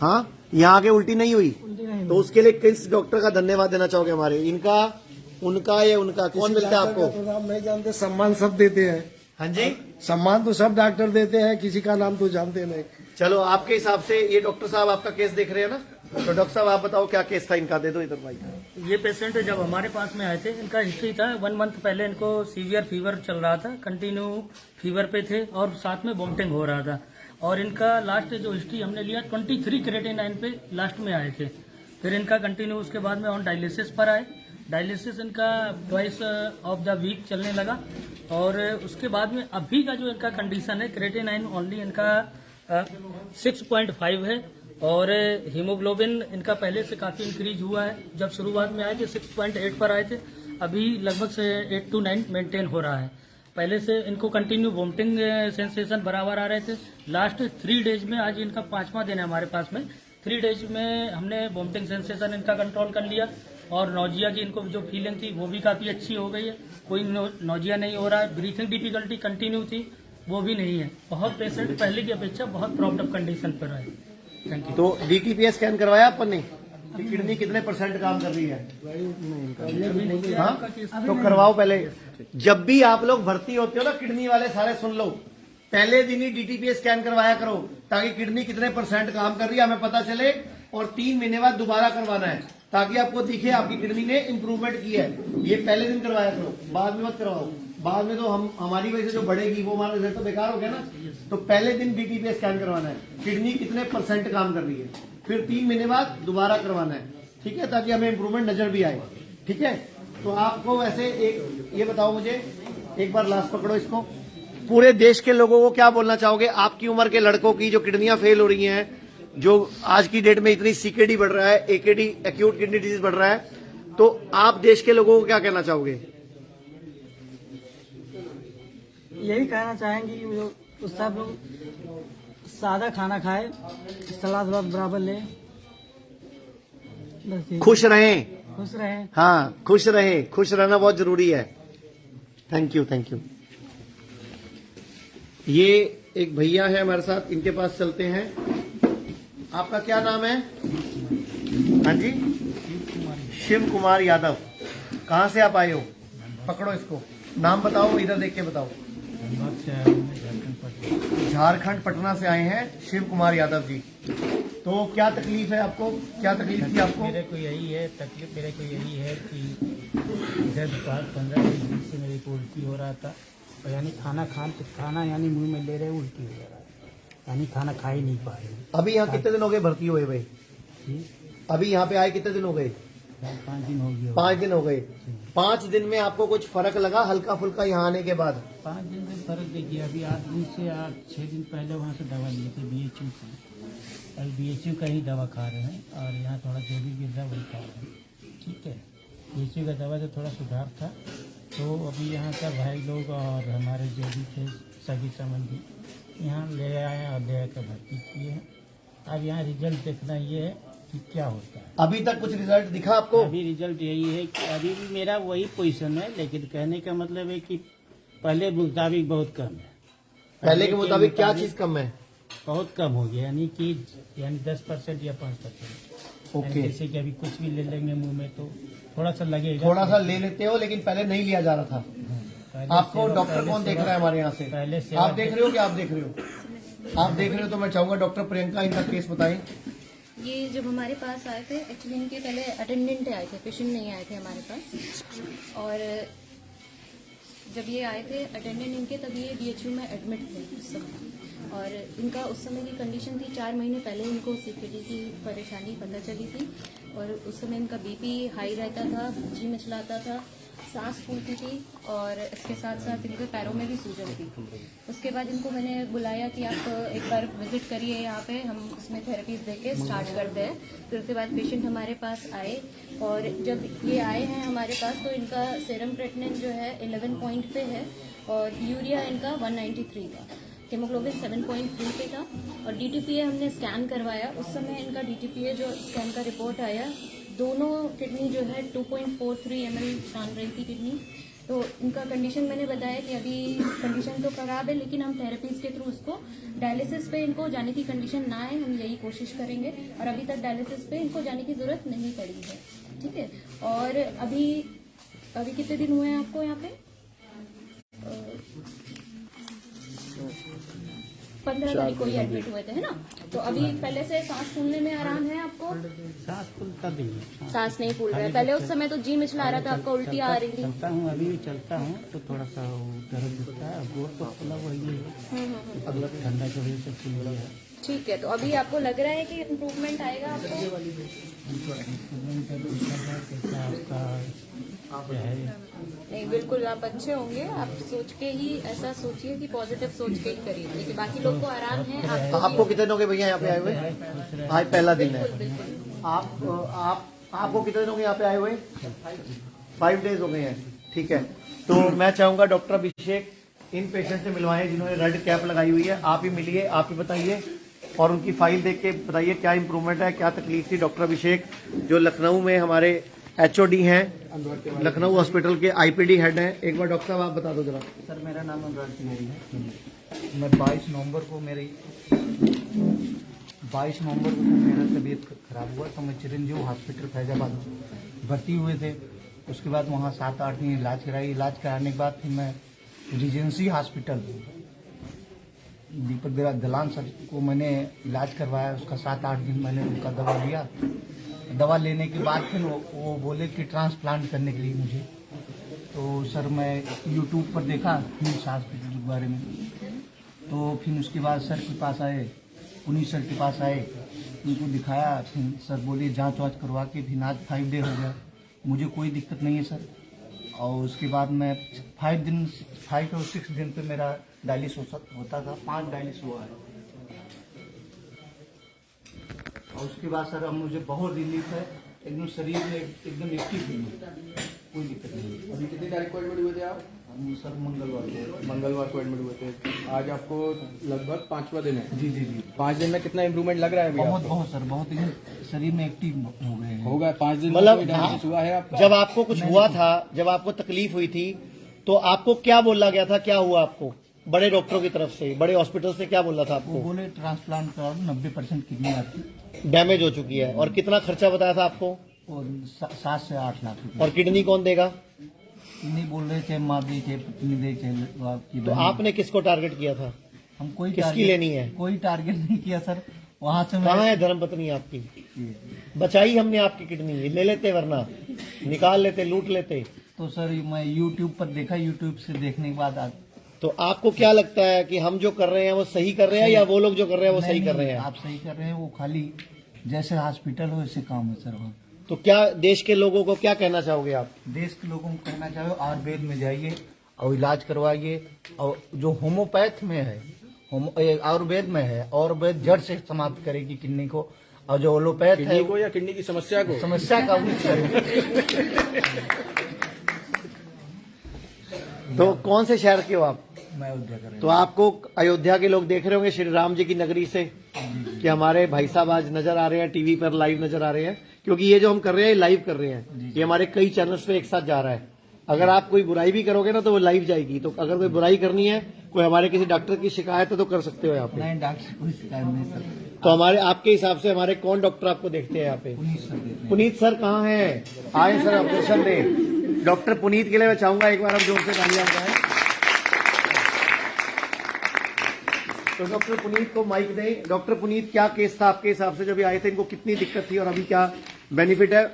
हाँ, यहाँ आके उल्टी नहीं हुई, उल्टी नहीं तो उसके लिए किस डॉक्टर का धन्यवाद देना चाहोगे हमारे? इनका, उनका या उनका, कौन मिलता है आपको? तो नाम नहीं जानते, सम्मान सब देते हैं। हाँ जी, सम्मान तो सब डॉक्टर देते हैं, किसी का नाम तो जानते नहीं। चलो आपके हिसाब से ये डॉक्टर साहब आपका केस देख रहे हैं ना, तो डॉक्टर साहब आप बताओ क्या केस था इनका? दे दो इधर भाई। ये पेशेंट जब हमारे पास में आए थे, इनका हिस्ट्री था 1 मंथ पहले इनको सीवियर फीवर चल रहा था, कंटिन्यू फीवर पे थे और साथ में वोमिटिंग हो रहा था। और इनका लास्ट जो हिस्ट्री हमने लिया 23 क्रेटिनाइन पे लास्ट में आए थे। फिर इनका कंटिन्यू उसके बाद में ऑन डायलिसिस पर आए। डायलिसिस इनका ट्वाइस ऑफ द वीक चलने लगा और उसके बाद में अभी का जो इनका कंडीशन है, क्रेटिनाइन ओनली इनका 6.5 है और हीमोग्लोबिन इनका पहले से काफी इंक्रीज हुआ है। जब शुरुआत में आए थे 6.8 पर आए थे, अभी लगभग से 8 to 9 मेंटेन हो रहा है। पहले से इनको कंटिन्यू वोमिटिंग सेंसेशन बराबर आ रहे थे। लास्ट 3 डेज में, आज इनका 5वां दिन है हमारे पास में, 3 डेज में हमने वोमिटिंग सेंसेशन इनका कंट्रोल कर लिया और नोजिया की इनको जो फीलिंग थी वो भी काफी अच्छी हो गई है। कोई नोजिया नहीं हो रहा है। ब्रीथिंग डिफिकल्टी कंटिन्यू थी, वो भी नहीं है। बहुत पेशेंट पहले की अपेक्षा बहुत प्रॉब्लम कंडीशन पर है। Thank you. तो डीटीपीए स्कैन करवाया अपन ने कि किडनी कितने % काम कर रही है? हाँ, तो करवाओ पहले। जब भी आप लोग भर्ती होते हो ना, किडनी वाले सारे सुन लो, पहले दिन ही डीटीपीए स्कैन करवाया करो ताकि किडनी कितने % काम कर रही है हमें पता चले, और 3 महीने बाद दोबारा करवाना है ताकि आपको दिखे आपकी किडनी ने इम्प्रूवमेंट की है। ये पहले दिन करवाया करो, बाद में मत करवाओ। बाद में तो हमारी वजह से जो बढ़ेगी वो हमारा रिजल्ट तो बेकार हो गया ना। तो पहले दिन डीटीपीए स्कैन करवाना है, किडनी कितने % काम कर रही है, फिर 3 महीने बाद दोबारा करवाना है, ठीक है, ताकि हमें इम्प्रूवमेंट नजर भी आए। ठीक है, तो आपको वैसे एक ये बताओ मुझे, एक बार लास्ट पकड़ो इसको, पूरे देश के लोगों को क्या बोलना चाहोगे? आपकी उम्र के लड़कों की जो किडनियां फेल हो रही हैं, जो आज की डेट में इतनी सीकेडी बढ़ रहा है, एकेडी एक्यूट किडनी डिजीज बढ़ रहा है, तो आप देश के लोगों को क्या कहना चाहोगे? यही कहना चाहेंगे कि जो सब लोग सादा खाना खाए, सलाद वलाद बराबर ले, बस यही। खुश रहें। खुश रहें। हाँ, खुश रहें, खुश रहना बहुत जरूरी है। Thank you, thank you. ये एक भैया है हमारे साथ, इनके पास चलते हैं। आपका क्या नाम है? हाँ जी, शिव कुमार यादव। कहाँ से आप आए हो? पकड़ो इसको, नाम बताओ, इधर देख के बताओ। झारखंड पटना से आए हैं शिव कुमार यादव जी। तो क्या तकलीफ है आपको? क्या तकलीफ थी आपको? मेरे को यही है तकलीफ, मेरे को यही है कि जब 15 से मेरे को उल्टी हो रहा था, और यानी खाना यानी मुंह में ले रहे उल्टी हो रहा है, यानी खाना खा ही नहीं पा रहे। अभी यहाँ कितने दिन हो गए भर्ती हुए भाई? अभी यहाँ पे आए कितने दिन हो गए? 5 दिन हो गया। 5 दिन हो गए। 5 दिन में आपको कुछ फर्क लगा हल्का फुल्का यहाँ आने के बाद? 5 दिन से फर्क देखिए। अभी 8 दिन से 6 दिन पहले वहाँ से दवा लिए थे BHU से, और BHU का ही दवा खा रहे हैं, और यहाँ थोड़ा जो भी गिर रहा वही खा रहे हैं। ठीक है, BHU का दवा से थोड़ा सुधार था। तो अभी यहाँ का भाई लोग और हमारे जो भी थे सभी संबंधी यहाँ ले आए और ले आकर भर्ती किए हैं। अब यहाँ रिजल्ट देखना ये है कि क्या होता है। अभी तक कुछ रिजल्ट दिखा आपको? अभी रिजल्ट यही है कि अभी भी मेरा वही पोजीशन है, लेकिन कहने का मतलब है कि पहले मुताबिक बहुत कम है। पहले के मुताबिक क्या चीज कम है? बहुत कम हो गया, यानी 10% या 5%। ओके, जैसे कि अभी कुछ भी ले लेंगे मुंह में तो थोड़ा सा लगेगा, थोड़ा सा ले लेते हो, लेकिन पहले नहीं लिया जा रहा था। पहले आपको से- डॉक्टर पहले कौन से- देख रहा है हमारे यहाँ से? पहले से आप देख रहे हो कि आप देख रहे हो? आप देख रहे हो, तो मैं चाहूंगा डॉक्टर प्रियंका इनका केस बताएं। ये जब हमारे पास आए थे, एक्चुअली इनके पहले अटेंडेंट आए थे, पेशेंट नहीं आए थे हमारे पास। और जब ये आए थे अटेंडेंट इनके, तब ये BHU में एडमिट थे उस समय। और इनका उस समय की कंडीशन थी, 4 महीने पहले इनको CKD की परेशानी पता चली थी, और उस समय इनका BP हाई रहता था, जी मचलाता था, सांस फूलती थी और इसके साथ साथ इनके पैरों में भी सूजन थी। उसके बाद इनको मैंने बुलाया कि आप एक बार विजिट करिए यहाँ पे, हम इसमें थेरेपीज देके स्टार्ट करते हैं। फिर उसके बाद पेशेंट हमारे पास आए और जब ये आए हैं हमारे पास तो इनका सेरम क्रेटिनिन जो है 11 पॉइंट पे है और यूरिया इनका 193 था, हीमोग्लोबिन 7.3 पे था और डीटीपीए हमने स्कैन करवाया। उस समय इनका डीटीपीए जो स्कैन का रिपोर्ट आया, दोनों किडनी जो है 2.43 ml छान रही थी किडनी। तो इनका कंडीशन मैंने बताया कि अभी कंडीशन तो खराब है, लेकिन हम थेरेपीज के थ्रू उसको डायलिसिस पे इनको जाने की कंडीशन ना आए, हम यही कोशिश करेंगे। और अभी तक डायलिसिस पे इनको जाने की जरूरत नहीं पड़ी है, ठीक है। और अभी कितने दिन हुए हैं आपको यहाँ पे? 15 तारीख को ही एडमिट हुए थे, है ना? तो अभी पहले से सांस फूलने में आराम है आपको? सांस फूलता नहीं है, सांस नहीं फूल रहा है। पहले उस समय तो जी मिचला रहा था, आपको उल्टी आ रही थी। चलता हूँ, अभी भी चलता हूँ तो थोड़ा सा दर्द दिखता है। गोर तो खुला हुआ ही है, ठंडा की वजह से फूल गया है। ठीक है, तो अभी आपको लग रहा है कि इम्प्रूवमेंट आएगा आपको? नहीं, बिल्कुल आप अच्छे होंगे। आप सोच के ही ऐसा सोचिए कि पॉजिटिव सोच के ही करिए, देखिए बाकी लोग को आराम है। आपको कितने दिन हो गए भैया यहाँ पे आए हुए? आज पहला दिन है। आपको कितने दिन हो गए यहाँ पे आए हुए? 5 डेज हो गए हैं, ठीक है। तो मैं चाहूंगा डॉक्टर अभिषेक इन पेशेंट से मिलवाएं जिन्होंने रेड कैप लगाई हुई है। आप ही मिलिए, आप ही बताइए और उनकी फाइल देख के बताइए क्या इंप्रूवमेंट है, क्या तकलीफ थी। डॉक्टर अभिषेक जो लखनऊ में हमारे HOD हैं, लखनऊ हॉस्पिटल के IPD हेड हैं। एक बार डॉक्टर साहब आप बता दो जरा। सर मेरा नाम अनुराग तिवारी है। मैं 22 नवंबर को मेरा तबीयत खराब हुआ तो मैं चिरंजीव हॉस्पिटल फैजाबाद भर्ती हुए थे। उसके बाद वहाँ 7-8 दिन इलाज कराई। इलाज कराने के बाद फिर मैं रिजेंसी हॉस्पिटल दीपक दलान सर को मैंने इलाज करवाया। उसका 7-8 दिन मैंने उनका दवा लिया। दवा लेने के बाद फिर वो बोले कि ट्रांसप्लांट करने के लिए मुझे। तो सर मैं यूट्यूब पर देखा हिम्स हॉस्पिटल के बारे में, तो फिर उसके बाद सर के पास आए, पुनीत सर के पास आए, उनको दिखाया। फिर सर बोले जांच वाँच करवा के। फिर आज 5 डे हो गया, मुझे कोई दिक्कत नहीं है सर। और उसके बाद मैं 5 और 6 दिन पे मेरा डायलिसिस होता था। 5 डायलिसिस हुआ है और उसके बाद सर अब मुझे बहुत रिलीफ है, एकदम शरीर में एकदम एक्टिव फील होता है, कोई दिक्कत नहीं। अभी कितनी तारीख को एडमिट हुए थे आप? हम सर मंगलवार को एडमिट हुए थे। आज आपको लगभग 5वां दिन है। जी 5 दिन में कितना इम्प्रूवमेंट लग रहा है? बहुत सर, बहुत ही शरीर में एक्टिव हो गए हैं। होगा 5 दिन मतलब में डायलिसिस हुआ है आपका? जब आपको कुछ हुआ था, जब आपको तकलीफ हुई थी, तो आपको क्या बोला गया था? क्या हुआ आपको बड़े डॉक्टरों की तरफ से, बड़े हॉस्पिटल से क्या बोला था वो आपको? बोले ट्रांसप्लांट करा दो, 90% किडनी आपकी डैमेज हो चुकी है। और कितना खर्चा बताया था आपको? और 7 से 8 लाख रुपए। और किडनी कौन देगा? नहीं बोल रहे थे माँ दी थे, पत्नी दे थे, आपकी तो आपने किसको टारगेट किया था? हम कोई किसकी टारगेट लेनी है? कोई टारगेट नहीं किया सर। वहाँ से कहाँ है धर्मपत्नी आपकी? बचाई हमने आपकी किडनी, ले लेते वरना निकाल लेते, लूट लेते। तो सर मैं यूट्यूब पर देखा, यूट्यूब से देखने के बाद तो आपको क्या लगता है कि हम जो कर रहे हैं वो सही कर रहे हैं या वो लोग जो कर रहे हैं वो सही कर रहे हैं? आप सही कर रहे हैं, वो खाली जैसे हॉस्पिटल हो वैसे काम है सर। तो क्या देश के लोगों को क्या कहना चाहोगे आप? देश के लोगों को कहना चाहो आयुर्वेद में जाइए और इलाज करवाइए। और जो होम्योपैथ में है, आयुर्वेद में है, आयुर्वेद जड़ से समाप्त करेगी किडनी को। और जो एलोपैथ है किडनी को या किडनी की समस्या को? समस्या का उचित करेगी। तो कौन से शहर के हो आप? मैं अयोध्या कर तो आपको अयोध्या के लोग देख रहे होंगे श्री राम जी की नगरी से कि हमारे भाई साहब आज नजर आ रहे हैं, टीवी पर लाइव नजर आ रहे हैं, क्योंकि ये जो हम कर रहे हैं ये लाइव कर रहे हैं। ये हमारे कई चैनल्स पे एक साथ जा रहा है। अगर आप कोई बुराई भी करोगे ना तो वो लाइव जाएगी। तो अगर कोई बुराई करनी है, कोई हमारे किसी डॉक्टर की शिकायत है तो कर सकते हो यहाँ पे। नहीं डॉक्टर से कोई शिकायत नहीं सर। तो हमारे आपके हिसाब से हमारे कौन डॉक्टर आपको देखते हैं यहाँ पे? पुनीत सर कहाँ हैं? आए सर, ऑपरेशन दे। डॉक्टर पुनीत के लिए मैं चाहूंगा एक बार हम जोर से तालियां बजाएं। तो डॉक्टर पुनीत को माइक दें। डॉक्टर पुनीत, क्या केस था आपके हिसाब से? जब ये आए थे इनको कितनी दिक्कत थी और अभी क्या बेनिफिट है?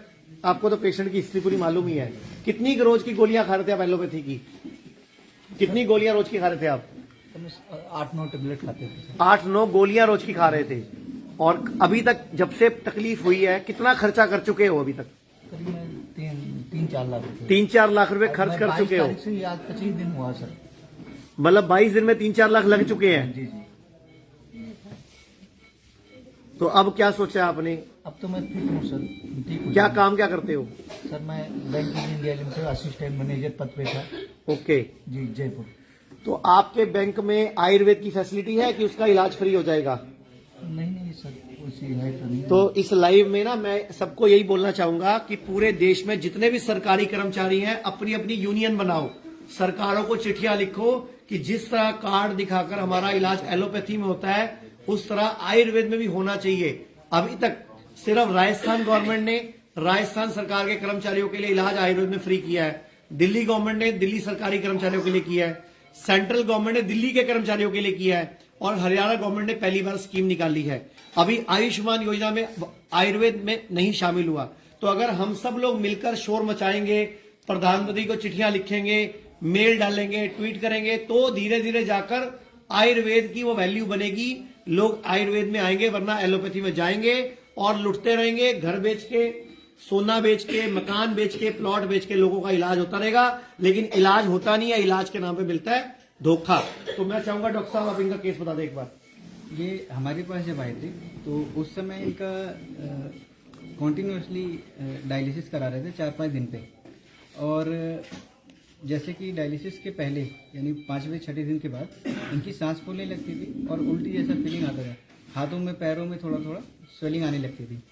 आपको तो पेशेंट की हिस्ट्री पूरी मालूम ही है। कितनी रोज की गोलियां खा रहे थे आप एलोपैथी की? कितनी गोलियां रोज की खा रहे थे आप? 8-9 टेबलेट खाते थे। 8-9 गोलियां रोज की खा रहे थे। और अभी तक जब से तकलीफ हुई है कितना खर्चा कर चुके हो अभी तक? करीब 3 3-4 लाख रुपए 3-4 लाख रुपए खर्च कर चुके हो। से आज 25 दिन हुआ सर। मतलब 22 दिन में 3-4 लाख लग चुके हैं। जी जी। तो अब क्या सोचा आपने? अब तो मैं फिट हूँ सर, ठीक हूँ। क्या काम क्या करते हो? सर मैं bank of India limited assistant manager पद पे था। ओके। जी जयपुर। तो आपके बैंक में आयुर्वेद की फैसिलिटी है कि उसका इलाज फ्री हो जाएगा? नहीं सर, उसी है तो नहीं। तो इस लाइव में ना मैं सबको यही बोलना चाहूंगा कि पूरे देश में जितने भी सरकारी कर्मचारी हैं अपनी अपनी यूनियन बनाओ, सरकारों को चिट्ठियां लिखो कि जिस तरह कार्ड दिखाकर हमारा इलाज एलोपैथी में होता है उस तरह आयुर्वेद में भी होना चाहिए। अभी तक सिर्फ राजस्थान गवर्नमेंट ने राजस्थान सरकार के कर्मचारियों के लिए इलाज आयुर्वेद में फ्री किया है, दिल्ली गवर्नमेंट ने दिल्ली सरकारी कर्मचारियों के लिए किया है, सेंट्रल गवर्नमेंट ने दिल्ली के कर्मचारियों के लिए किया है और हरियाणा गवर्नमेंट ने पहली बार स्कीम निकाली है। अभी आयुष्मान योजना में आयुर्वेद में नहीं शामिल हुआ। तो अगर हम सब लोग मिलकर शोर मचाएंगे, प्रधानमंत्री को चिट्ठियां लिखेंगे, मेल डालेंगे, ट्वीट करेंगे, तो धीरे धीरे जाकर आयुर्वेद की वो वैल्यू बनेगी, लोग आयुर्वेद में आएंगे, वरना एलोपैथी में जाएंगे और लुटते रहेंगे। घर बेच के, सोना बेच के, मकान बेच के, प्लॉट बेच के लोगों का इलाज होता रहेगा, लेकिन इलाज होता नहीं है, इलाज के नाम पे मिलता है धोखा। तो मैं चाहूंगा डॉक्टर साहब आप इनका केस बता दें एक बार। ये हमारे पास जब आए थे तो उस समय इनका कॉन्टिन्यूसली डायलिसिस करा रहे थे 4-5 दिन पे, और जैसे कि डायलिसिस के पहले यानी 5वें-6ठे दिन के बाद इनकी सांस फूलने लगती थी और उल्टी जैसा फीलिंग आता था, हाथों में पैरों में थोड़ा थोड़ा स्वेलिंग आने लगती थी।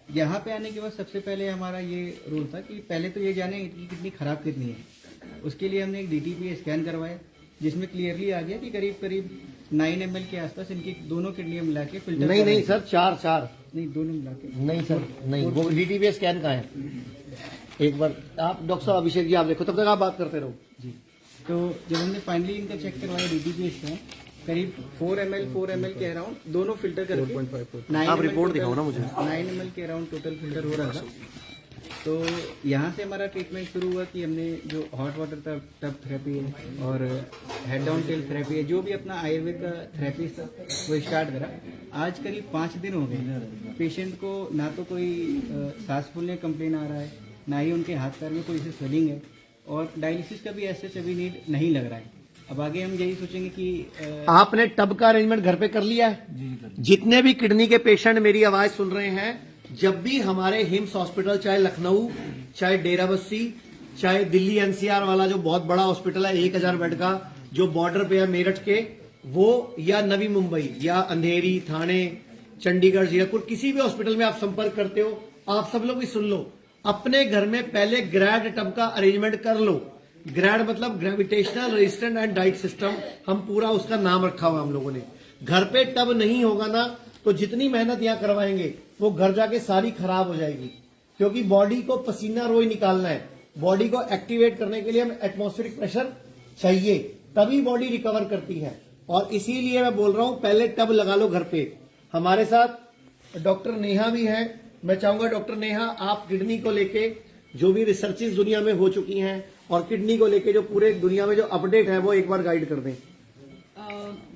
यहाँ पे आने के बाद सबसे पहले हमारा ये रोल था कि पहले तो ये जाने इनकी कितनी खराब किडनी है। उसके लिए हमने एक DTP स्कैन करवाया जिसमें क्लियरली आ गया कि करीब करीब 9 ml के आसपास इनकी दोनों किडनियां मिला के फिल्टर नहीं सर, 4 नहीं दोनों मिला के नहीं सर, नहीं वो DTP स्कैन का है। एक बार आप डॉक्टर साहब अभिषेक जी आप देखो, तब तक आप बात करते रहो जी। तो जब हमने फाइनली इनका चेक करवाया DTP स्कैन, करीब 4 ml के अराउंड दोनों फिल्टर करके आप रिपोर्ट दिखाओ ना मुझे। 9 ml के अराउंड टोटल फिल्टर हो रहा था। तो यहाँ से हमारा ट्रीटमेंट शुरू हुआ कि हमने जो हॉट वाटर टब थेरेपी है और हेड डाउन टेल थेरेपी है, जो भी अपना आयुर्वेद का थेरेपी था वो स्टार्ट करा। आज करीब 5 दिन हो गए, पेशेंट को ना तो कोई सांस फूलने कंप्लेन आ रहा है, ना ही उनके हाथ पैर में कोई से स्वेलिंग है, और डायलिसिस का भी ऐसे अभी नीड नहीं लग रहा है। अब आगे हम यही सोचेंगे कि आपने टब का अरेंजमेंट घर पे कर लिया है? जितने भी किडनी के पेशेंट मेरी आवाज सुन रहे हैं, जब भी हमारे हिम्स हॉस्पिटल, चाहे लखनऊ, चाहे डेराबस्सी, चाहे दिल्ली NCR वाला जो बहुत बड़ा हॉस्पिटल है 1000 बेड का, जो बॉर्डर पे है मेरठ के, वो या नवी मुंबई या अंधेरी, थाने, चंडीगढ़, जीरकपुर, किसी भी हॉस्पिटल में आप संपर्क करते हो, आप सब लोग भी सुन लो, अपने घर में पहले ग्रैड टब का अरेंजमेंट कर लो। ग्रैड मतलब gravitational resistant and diet system, हम पूरा उसका नाम रखा हुआ हम लोगों ने। घर पे टब नहीं होगा ना तो जितनी मेहनत यहाँ करवाएंगे वो घर जाके सारी खराब हो जाएगी, क्योंकि बॉडी को पसीना रोज निकालना है। बॉडी को एक्टिवेट करने के लिए हमें एटमॉस्फेरिक प्रेशर चाहिए, तभी बॉडी रिकवर करती है। और इसीलिए मैं बोल रहा हूं पहले टब लगा लो घर पे। हमारे साथ डॉक्टर नेहा भी है, मैं चाहूंगा डॉक्टर नेहा आप किडनी को लेके जो भी रिसर्चेस दुनिया में हो चुकी हैं और किडनी को लेके जो पूरे दुनिया में जो अपडेट है वो एक बार गाइड कर दें।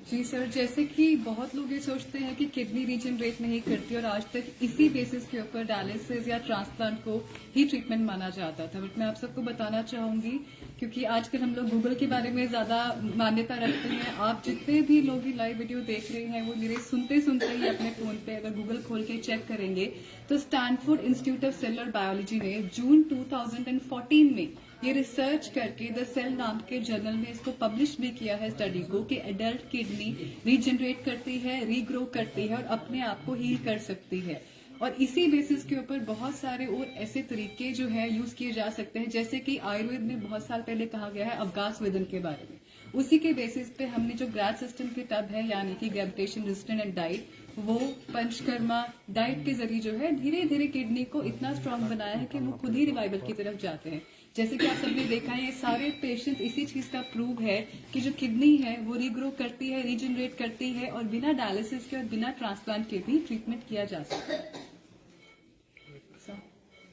जी सर, जैसे कि बहुत लोग ये सोचते हैं कि किडनी रीजनरेट नहीं करती और आज तक इसी बेसिस के ऊपर डायलिसिस या ट्रांसप्लांट को ही ट्रीटमेंट माना जाता था। बट मैं आप सबको बताना चाहूंगी, क्योंकि आजकल हम लोग गूगल के बारे में ज्यादा मान्यता रखते हैं। आप जितने भी लोग लाइव वीडियो देख रहे हैं वो मेरे सुनते सुनते ही अपने फोन पे अगर गूगल खोल के चेक करेंगे तो Stanford institute of cellular biology ने जून 2014 में ये रिसर्च करके द सेल नाम के जर्नल में इसको पब्लिश भी किया है स्टडी को कि एडल्ट किडनी रीजनरेट करती है, रीग्रो करती है और अपने आप को हील कर सकती है। और इसी बेसिस के ऊपर बहुत सारे और ऐसे तरीके जो है यूज किए जा सकते हैं, जैसे कि आयुर्वेद में बहुत साल पहले कहा गया है अवगास वेदन के बारे में। उसी के बेसिस पे हमने जो ग्रैड सिस्टम के टब है यानी कि ग्रेविटेशन रेजिस्टेंट एंड डाइट, वो पंचकर्मा डाइट के जरिए जो है धीरे धीरे किडनी को इतना स्ट्रांग बनाया है कि वो खुद ही रिवाइवल की तरफ जाते हैं। जैसे कि आप सबने देखा है, ये सारे पेशेंट्स इसी चीज का प्रूव है कि जो किडनी है वो रीग्रो करती है, रीजनरेट करती है और बिना डायलिसिस के और बिना ट्रांसप्लांट के भी ट्रीटमेंट किया जा सकता है।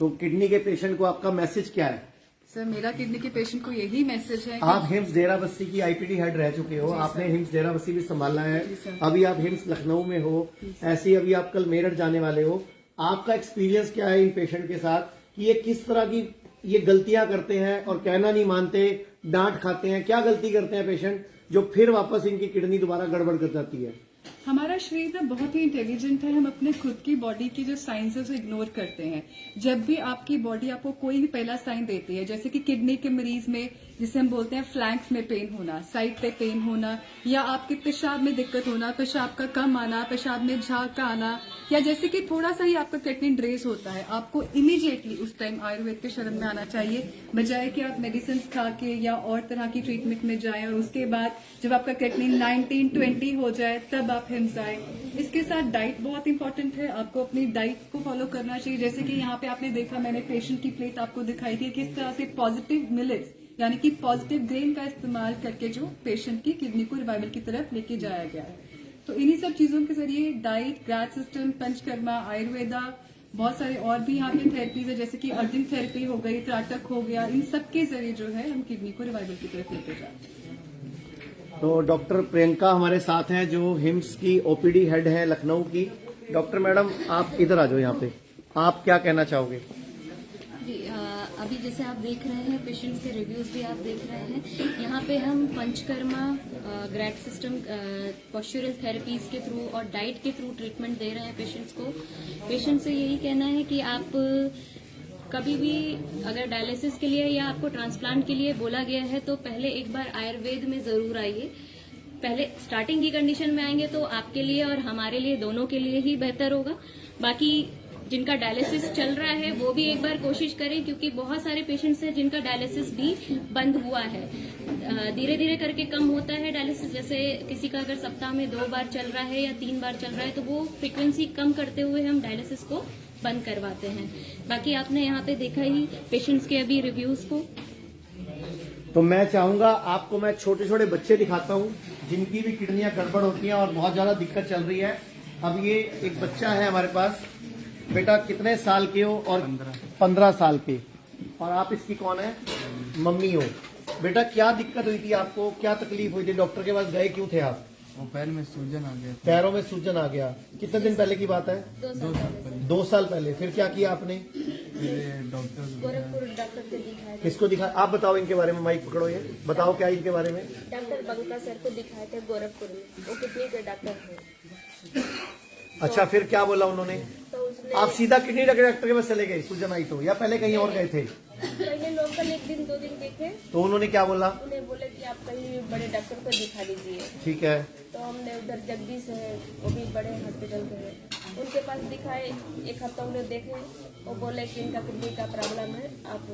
तो किडनी के पेशेंट को आपका मैसेज क्या है? सर, मेरा किडनी के पेशेंट को यही मैसेज है। आप हिम्स डेराबस्सी की IPD हेड रह चुके हो, आपने हिम्स डेराबस्सी भी संभाला है, अभी आप हिम्स लखनऊ में हो, ऐसे ही अभी आप कल मेरठ जाने वाले हो। आपका एक्सपीरियंस क्या है इन पेशेंट के साथ कि ये किस तरह की ये गलतियां करते हैं और कहना नहीं मानते, डांट खाते हैं, क्या गलती करते हैं पेशेंट जो फिर वापस इनकी किडनी दोबारा गड़बड़ कर जाती है? हमारा शरीर ना बहुत ही इंटेलिजेंट है, हम अपने खुद की बॉडी की जो साइंस है उसे इग्नोर करते हैं। जब भी आपकी बॉडी आपको कोई भी पहला साइन देती है, जैसे कि किडनी के मरीज में जिसे हम बोलते हैं फ्लैंक्स में पेन होना, साइड पे पेन होना, या आपके पेशाब में दिक्कत होना, पेशाब का कम आना, पेशाब में झाग का आना, या जैसे कि थोड़ा सा ही आपका क्रेटिनिन रेज होता है, आपको इमीडिएटली उस टाइम आयुर्वेद के शरण में आना चाहिए, बजाय कि आप मेडिसिन खा के या और तरह की ट्रीटमेंट में जाएं और उसके बाद जब आपका क्रेटिनिन 19-20 हो जाए तब आप हिम्स आए। इसके साथ डाइट बहुत इंपॉर्टेंट है, आपको अपनी डाइट को फॉलो करना चाहिए। जैसे कि यहाँ पे आपने देखा, मैंने पेशेंट की प्लेट आपको दिखाई थी, किस तरह से पॉजिटिव मिलेट्स यानी कि पॉजिटिव ग्रेन का इस्तेमाल करके जो पेशेंट की किडनी को रिवाइवल की तरफ लेके जाया गया है। तो इन्हीं सब चीजों के जरिए डाइट, ग्रैड सिस्टम, पंचकर्मा, आयुर्वेदा, बहुत सारे और भी यहाँ पे थेरेपीज है, जैसे कि अर्जिंग थेरेपी हो गई, त्राटक हो गया, इन सब के जरिए जो है हम किडनी को रिवाइवल की तरफ लेके जाते हैं। तो डॉक्टर प्रियंका हमारे साथ हैं जो हिम्स की ओपीडी हेड है लखनऊ की। डॉक्टर मैडम, आप इधर आ जाओ, यहाँ पे आप क्या कहना चाहोगे? जी, अभी जैसे आप देख रहे हैं, पेशेंट्स के रिव्यूज भी आप देख रहे हैं। यहाँ पे हम पंचकर्मा, ग्रैड सिस्टम, पॉस्चरल थेरेपीज के थ्रू और डाइट के थ्रू ट्रीटमेंट दे रहे हैं पेशेंट्स को। पेशेंट से यही कहना है कि आप कभी भी अगर डायलिसिस के लिए या आपको ट्रांसप्लांट के लिए बोला गया है तो पहले एक बार आयुर्वेद में जरूर आइए। पहले स्टार्टिंग की कंडीशन में आएंगे तो आपके लिए और हमारे लिए, दोनों के लिए ही बेहतर होगा। बाकी जिनका डायलिसिस चल रहा है वो भी एक बार कोशिश करें, क्योंकि बहुत सारे पेशेंट्स हैं जिनका डायलिसिस भी बंद हुआ है। धीरे धीरे करके कम होता है डायलिसिस। जैसे किसी का अगर सप्ताह में 2 बार चल रहा है या 3 बार चल रहा है तो वो फ्रीक्वेंसी कम करते हुए हम डायलिसिस को बंद करवाते हैं। बाकी आपने यहाँ पे देखा ही पेशेंट्स के अभी रिव्यूज को। तो मैं चाहूंगा आपको मैं छोटे छोटे बच्चे दिखाता हूँ जिनकी भी किडनियां गड़बड़ होती हैं और बहुत ज्यादा दिक्कत चल रही है। अब ये एक बच्चा है हमारे पास। बेटा कितने साल के हो? और 15 साल के। और आप इसकी कौन है? मम्मी हो। बेटा क्या दिक्कत हुई थी आपको, क्या तकलीफ हुई थी? डॉक्टर के पास गए क्यों थे आप? वो पैर में सूजन आ गया। पैरों में सूजन आ गया। कितने दिन पहले की बात है? 2 साल पहले। फिर क्या किया आपने? डॉक्टर गोरखपुर डॉक्टर को दिखाए थे। किसको दिखा? आप बताओ इनके बारे में, माइक पकड़ो, ये बताओ क्या इनके बारे में। डॉक्टर बंका सर को दिखाए थे गोरखपुर में, वो किडनी के डॉक्टर थे। अच्छा, फिर क्या बोला उन्होंने? तो उसने आप सीधा किडनी डॉक्टर के पास चले गए सूजन आई तो, या पहले कहीं और गए थे? पहले लोकल 1 दिन 2 दिन देखे, तो उन्होंने क्या बोला? उन्हें बोले कि आप कहीं बड़े डॉक्टर को दिखा लीजिए। ठीक है। तो हमने उधर जगदीश है, वो भी बड़े हॉस्पिटल के हैं, उनके पास दिखाए। 1 हफ्ता उन्हें देखे, वो बोले कि इनका किडनी का प्रॉब्लम है, आप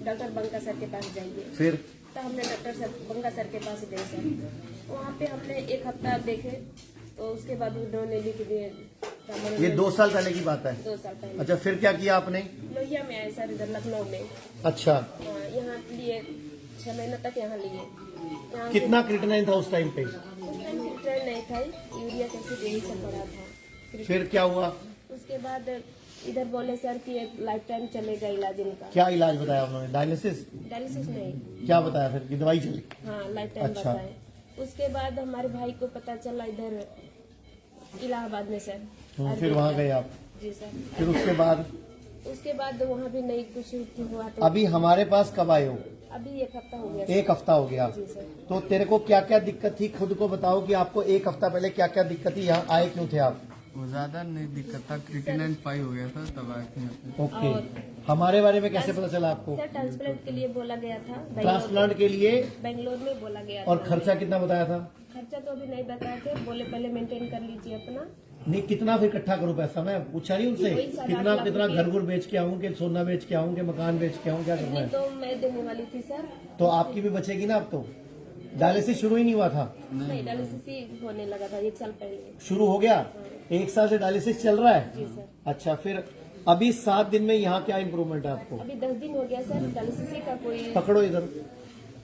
डॉक्टर बंका सर के पास जाइए। फिर तो हमने डॉक्टर सर बंका सर के पास गए सर। वहाँ पे हमने 1 हफ्ता देखे, तो उसके बाद उन्होंने लिख दिए। ये 2 साल पहले की बात है? 2 साल पहले। अच्छा, फिर क्या किया आपने? लोहिया में आए सर, इधर लखनऊ में। अच्छा, यहाँ लिए 6 महीने तक यहाँ लिए। यहाँ कितना क्रिटेनाइन था उस टाइम पे? ट्रेन नहीं था, यूरिया एसिड यही सब पड़ा था। फिर क्या हुआ? उसके बाद इधर बोले सर कि एक लाइफ टाइम चलेगा इलाज इनका। क्या इलाज बताया उन्होंने? डायलिसिस? डायलिसिस नहीं, क्या बताया फिर कि दवाई चली? हाँ लाइफ टाइम अच्छा। बताए। उसके बाद हमारे भाई को पता चला इधर इलाहाबाद में सर। फिर वहाँ गए आप? जी सर। फिर उसके बाद वहाँ भी नहीं कुछ हुआ। तो अभी हमारे पास कब आए हो? अभी 1 हफ्ता हो गया। 1 हफ्ता हो गया। जी सर। तो तेरे को क्या क्या दिक्कत थी, खुद को बताओ कि आपको 1 हफ्ता पहले क्या क्या दिक्कत थी, यहाँ आए क्यों थे आप? वो ज्यादा नहीं दिक्कत था, क्रिटेनाइन 5 हो गया था, तब आए थे यहाँ पे। ओके, हमारे बारे में कैसे पता चला आपको? सर ट्रांसप्लांट के लिए बोला गया था, ट्रांसप्लांट के लिए? बेंगलोर में बोला गया और था। खर्चा कितना बताया था? खर्चा तो अभी नहीं बताए थे, बोले पहले मेंटेन कर लीजिए अपना। नहीं, कितना फिर इकट्ठा करूं पैसा? मैं पूछा नहीं उनसे वही 7-8 कितना लाख कितना रुपए। घर गुर बेच के आऊं, कि सोना बेच के आऊं, कि मकान बेच के आऊं, क्या करना नहीं है? तो मैं देने वाली थी सर। तो आपकी भी बचेगी ना अब तो? डायलिसिस शुरू ही नहीं हुआ था? नहीं, डायलिसिस ही होने लगा था 1 साल पहले। शुरू हो गया? 1 साल से डायलिसिस चल रहा है? जी सर। अच्छा, फिर अभी 7 दिन में यहाँ क्या इम्प्रूवमेंट है आपको? अभी 10 दिन हो गया सर, डायलिसिस ही का कोई। पकड़ो इधर।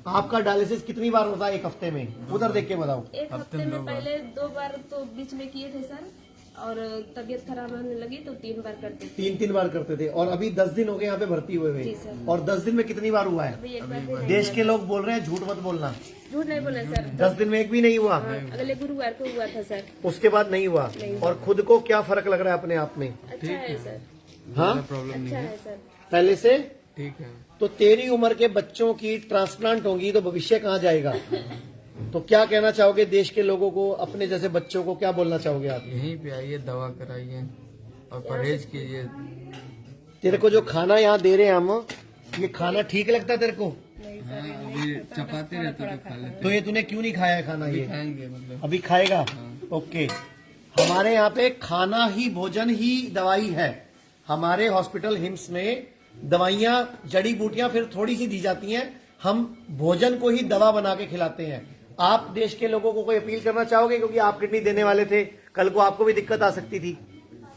आपका डायलिसिस कितनी बार होता है 1 हफ्ते में? उधर देख के बताओ। 1 हफ्ते में पहले 2 बार तो बीच में किए थे सर, और तबीयत खराब होने लगी तो 3 बार करते थे। 3 बार करते थे। और अभी 10 दिन हो गए यहाँ पे भर्ती हुए जी हुए, सर। और 10 दिन में कितनी बार हुआ है? अभी 1 बार भी नहीं देश हुआ। के लोग बोल रहे हैं, झूठ मत बोलना। झूठ नहीं बोले सर। 10 दिन में एक भी नहीं हुआ? अगले गुरुवार को हुआ था सर। उसके बाद नहीं हुआ? और खुद को क्या फर्क लग रहा है अपने आप में? अच्छा है सर। हाँ, प्रॉब्लम नहीं अच्छा है, है सर। पहले से ठीक है। तो तेरी उम्र के बच्चों की ट्रांसप्लांट होंगी तो भविष्य कहाँ जाएगा? तो क्या कहना चाहोगे देश के लोगों को, अपने जैसे बच्चों को क्या बोलना चाहोगे आप? यहीं पे आइए, दवा कराइए और परहेज कीजिए। तेरे को जो खाना यहाँ दे रहे हैं हम, ये खाना ठीक लगता है तेरे को? अभी चपाते रहते तो खा लेते। तो ये तूने क्यों नहीं खाया है खाना? ये खाएंगे मतलब अभी खाएगा? ओके। हमारे यहाँ पे खाना ही भोजन ही दवाई है। हमारे हॉस्पिटल हिम्स में दवाइयाँ, जड़ी बूटियां फिर थोड़ी सी दी जाती हैं, हम भोजन को ही दवा बना के खिलाते हैं। आप देश के लोगों को कोई अपील करना चाहोगे? क्योंकि आप किडनी देने वाले थे, कल को आपको भी दिक्कत आ सकती थी।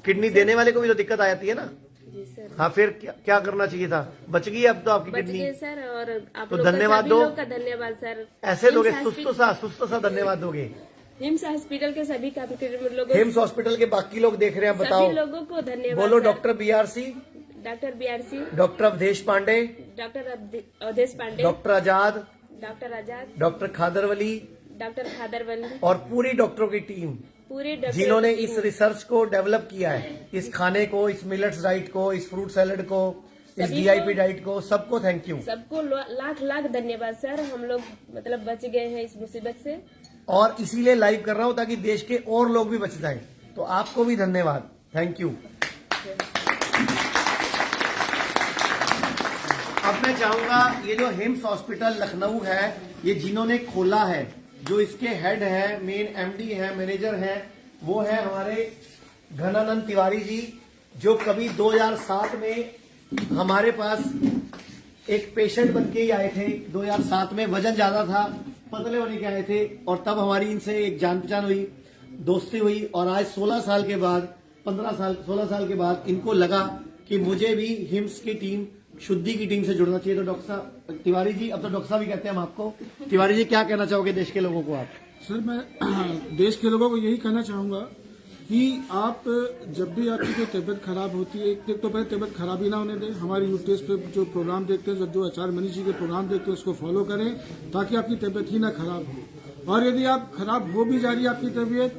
किडनी देने वाले को भी तो दिक्कत आ जाती है ना? जी सर। हाँ, फिर क्या करना चाहिए था? बच गई अब तो आपकी बच किडनी। गए सर, और आप तो लोग का धन्यवाद सभी दो। लोग का धन्यवाद सर। ऐसे दोगे? हिम्स सुस्त सा धन्यवाद दोगे? हिम्स हॉस्पिटल के सभी लोगों, हिम्स हॉस्पिटल के बाकी लोग देख रहे हैं, बताओ। सभी लोगों को धन्यवाद। बोलो sir. Doctor BRC, doctor BRC, doctor Avadhesh Pandey, doctor Avadhesh Pandey, doctor Azad, doctor Azad, doctor Khadarvali doctor Khadarvali और पूरी डॉक्टरों की टीम, पूरे डॉक्टर जिन्होंने इस रिसर्च को डेवलप किया है, इस खाने को, इस मिलेट्स डाइट को, इस फ्रूट सैलेड को, इस सभी DIP को- डाइट को, सबको थैंक यू। सबको लाख लाख धन्यवाद सर। हम लोग मतलब बच गए हैं इस मुसीबत से। और इसीलिए लाइव कर रहा हूं ताकि देश के और लोग भी बच जाएं। तो आपको भी धन्यवाद, थैंक यू। अब मैं चाहूंगा, ये जो हिम्स हॉस्पिटल लखनऊ है, ये जिन्होंने खोला है, जो इसके हेड हैं, मेन MD हैं, मैनेजर हैं, वो है हमारे घनानंद तिवारी जी, जो कभी 2007 में हमारे पास एक पेशेंट बन के ही आए थे। 2007 में वजन ज्यादा था, पतले होने के आए थे, और तब हमारी इनसे एक जान पहचान हुई, दोस्ती हुई, और आज 16 साल के बाद 16 साल के बाद इनको लगा कि मुझे भी हिम्स की टीम, शुद्धि की टीम से जुड़ना चाहिए। तो डॉक्टर साहब तिवारी जी, अब तो डॉक्टर साहब भी कहते हैं हम आपको, तिवारी जी क्या कहना चाहोगे देश के लोगों को आप? सर, मैं देश के लोगों को यही कहना चाहूंगा कि आप जब भी आपकी कोई तबीयत खराब होती है, एक तो पहले तबीयत खराब ही ना होने दें। हमारे यूट्यूब पे जो प्रोग्राम देखते हैं, जो आचार्य मनीष जी के प्रोग्राम देखते हैं, उसको फॉलो करें ताकि आपकी तबीयत ही ना खराब हो। और यदि आप खराब हो भी जा रही है आपकी तबीयत,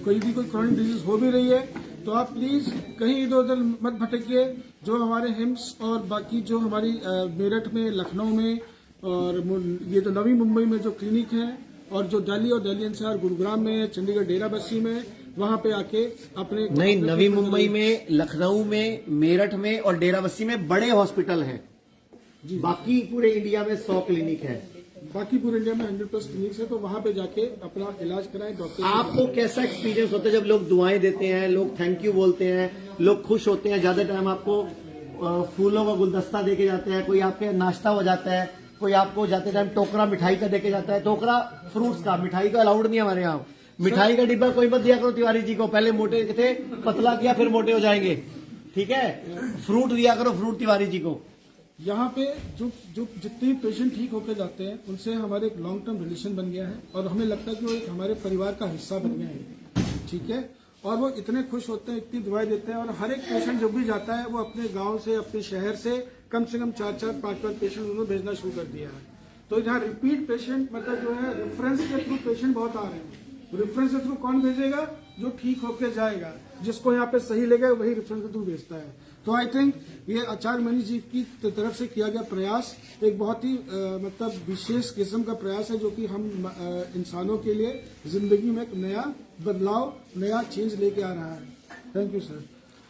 कोई क्रॉनिक डिजीज हो भी रही है, तो आप प्लीज कहीं इधर उधर मत भटकिए। जो हमारे हिम्स और बाकी जो हमारी मेरठ में, लखनऊ में, और ये जो नवी मुंबई में जो क्लिनिक है, और जो दिल्ली और दिल्ली NCR, गुरुग्राम में, चंडीगढ़ डेरा बस्सी में, वहां पे आके अपने नहीं, नवी मुंबई में, लखनऊ में, मेरठ में और डेरा बस्सी में बड़े हॉस्पिटल हैं। बाकी पूरे इंडिया में 100 क्लिनिक है। बाकी पूरे इंडिया में 100+ क्लिनिक्स है, तो वहां पे जाके अपना इलाज कराएं। डॉक्टर आपको कैसा एक्सपीरियंस होता है जब लोग दुआएं देते हैं, लोग थैंक यू बोलते हैं, लोग खुश होते हैं? ज्यादा टाइम आपको फूलों का गुलदस्ता देके जाते हैं, कोई आपके नाश्ता हो जाता है, कोई आपको जाते टाइम टोकरा मिठाई का देके जाता है। टोकरा फ्रूट्स का, मिठाई का अलाउड नहीं है हमारे यहाँ। मिठाई का डिब्बा कोई मत दिया करो तिवारी जी को, पहले मोटे थे, पतला किया, फिर मोटे हो जाएंगे, ठीक है? फ्रूट दिया करो, फ्रूट तिवारी जी को। यहाँ पे जो जितने पेशेंट ठीक होकर जाते हैं, उनसे हमारे एक लॉन्ग टर्म रिलेशन बन गया है, और हमें लगता है कि वो एक हमारे परिवार का हिस्सा बन गया है, ठीक है? और वो इतने खुश होते हैं, इतनी दुआएं देते हैं, और हर एक पेशेंट जब भी जाता है, वो अपने गांव से, अपने शहर से कम 4-4, 5-5 पेशेंट उन्होंने भेजना शुरू कर दिया है। तो यहाँ रिपीट पेशेंट, मतलब जो है रेफरेंस के थ्रू पेशेंट बहुत आ रहे हैं। रेफरेंस के थ्रू कौन भेजेगा? जो ठीक होकर जाएगा, जिसको यहाँ पे सही लगेगा वही रेफरेंस के थ्रू भेजता है। तो आई थिंक ये आचार्य मनीष जी की तरफ से किया गया प्रयास एक बहुत ही मतलब विशेष किस्म का प्रयास है, जो कि हम इंसानों के लिए जिंदगी में एक नया बदलाव, नया चेंज लेके आ रहा है। Thank you sir.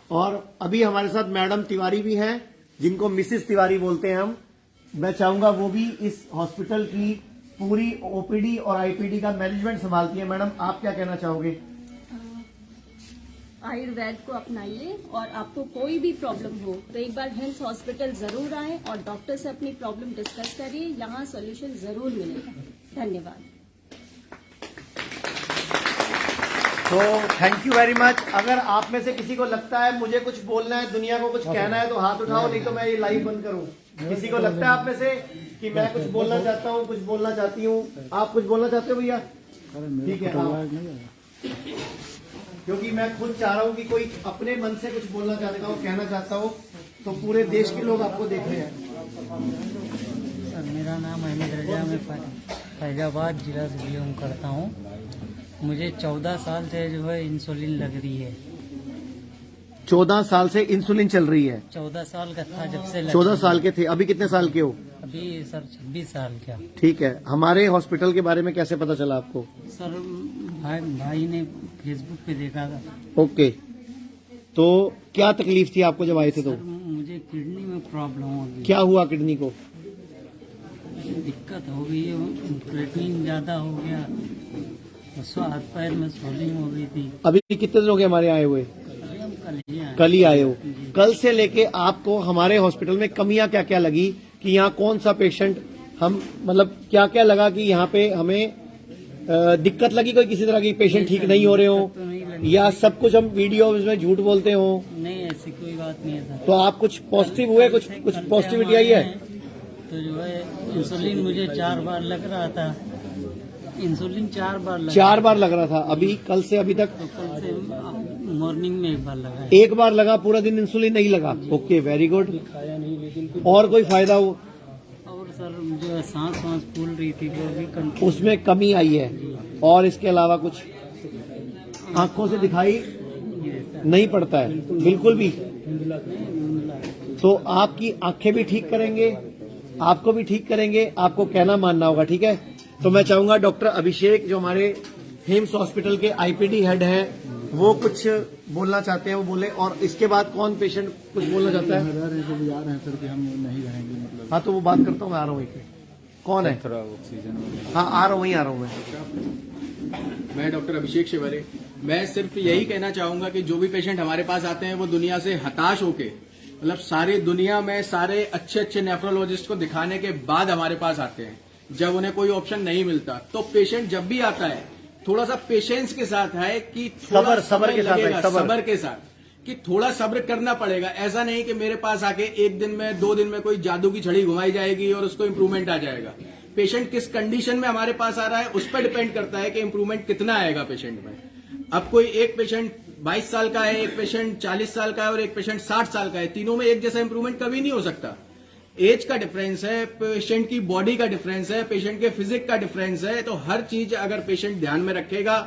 और अभी हमारे साथ मैडम तिवारी भी हैं, जिनको मिसेस तिवारी बोलते हैं हम। मैं चाहूंगा वो भी इस हॉस्पिटल की पूरी OPD और IPD का मैनेजमेंट संभालती है। मैडम, आप क्या कहना चाहोगे? आयुर्वेद को अपनाइए, और आपको कोई भी प्रॉब्लम हो तो एक बार हिम्स हॉस्पिटल जरूर आए और डॉक्टर से अपनी प्रॉब्लम डिस्कस करिए, यहाँ सॉल्यूशन जरूर मिलेगा। धन्यवाद। तो थैंक यू वेरी मच। अगर आप में से किसी को लगता है मुझे कुछ बोलना है, दुनिया को कुछ कहना है, तो हाथ उठाओ, नहीं तो मैं ये लाइव बंद करूं। किसी को लगता है आप में से कि मैं कुछ बोलना चाहता हूं, कुछ बोलना चाहती हूं? आप कुछ बोलना चाहते हो भैया? ठीक है, क्योंकि मैं खुद चाह रहा हूं कि कोई अपने मन से कुछ बोलना चाहता हो, कहना चाहता हो, तो पूरे देश के लोग आपको देख रहे हैं। सर, मेरा नाम अहमद रजा, मैं फैजाबाद जिला से बिलोंग करता हूँ। मुझे 14 साल से जो है इंसुलिन लग रही है, 14 साल से इंसुलिन चल रही है। 14 साल का था जब से 14 साल के थे, अभी कितने साल के हो? अभी सर 26 साल का। ठीक है, हमारे हॉस्पिटल के बारे में कैसे पता चला आपको? सर भाई ने फेसबुक पे देखा था। ओके, तो क्या तकलीफ थी आपको जब आए थे? तो सर मुझे किडनी में प्रॉब्लम हो गई। क्या हुआ किडनी को? दिक्कत हो गई है, क्रिएटिनिन ज्यादा हो गया, हाथ पैर में स्वेलिंग हो गई थी। अभी कितने दिन हो गए हमारे आए हुए? अभी हम कल ही आए हो। कल से लेके आपको हमारे हॉस्पिटल में कमियां क्या क्या लगी कि यहाँ कौन सा पेशेंट हम मतलब क्या क्या लगा कि यहाँ पे हमें दिक्कत लगी? कोई किसी तरह की पेशेंट ठीक नहीं हो रहे हो या सब कुछ हम वीडियो में झूठ बोलते हो? नहीं, ऐसी कोई बात नहीं है सर। तो आप कुछ पॉजिटिव हुए, कुछ पॉजिटिविटी आई है? तो जो है इंसुलिन मुझे 4 बार लग रहा था, इंसुलिन 4 बार लग रहा था। अभी कल से अभी तक? तो कल से मॉर्निंग में 1 बार लगा है। 1 बार लगा, पूरा दिन इंसुलिन नहीं लगा। Okay, very good. और कोई फायदा हो? और सर जो है सांस फूल रही थी वो भी कंट्रोल, उसमें कमी आई है। और इसके अलावा कुछ आंखों से दिखाई नहीं पड़ता है बिल्कुल भी? तो आपकी आंखें भी ठीक करेंगे, आपको भी ठीक करेंगे, आपको कहना मानना होगा, ठीक है? तो मैं चाहूंगा डॉक्टर अभिषेक जो हमारे हिम्स हॉस्पिटल के आईपीडी हेड हैं वो कुछ बोलना चाहते हैं, वो बोले। और इसके बाद कौन पेशेंट कुछ बोलना चाहता है? जो आ रहे हैं सर कि हम नहीं रहेंगे मतलब। हाँ, तो वो बात करता हूँ, मैं आ रहा हूँ। कौन है? थोड़ा ऑक्सीजन। हाँ, आ रहा हूँ, वहीं आ रहा हूँ मैं डॉक्टर अभिषेक शिवरे। मैं सिर्फ यही कहना चाहूंगा कि जो भी पेशेंट हमारे पास आते हैं वो दुनिया से हताश होके, मतलब सारी दुनिया में सारे अच्छे अच्छे नेफ्रोलॉजिस्ट को दिखाने के बाद हमारे पास आते हैं। जब उन्हें कोई ऑप्शन नहीं मिलता तो पेशेंट जब भी आता है थोड़ा सा पेशेंस के साथ है कि सब्र के साथ कि थोड़ा सब्र करना पड़ेगा। ऐसा नहीं कि मेरे पास आके 1 दिन में 2 दिन में कोई जादू की छड़ी घुमाई जाएगी और उसको इम्प्रूवमेंट आ जाएगा। पेशेंट किस कंडीशन में हमारे पास आ रहा है उस पर डिपेंड करता है कि इम्प्रूवमेंट कितना आएगा पेशेंट में। अब कोई एक पेशेंट 22 साल का है, एक पेशेंट 40 साल का है और एक पेशेंट 60 साल का है, तीनों में एक जैसा इम्प्रूवमेंट कभी नहीं हो सकता। एज का डिफरेंस है, पेशेंट की बॉडी का डिफरेंस है, पेशेंट के फिजिक का डिफरेंस है। तो हर चीज अगर पेशेंट ध्यान में रखेगा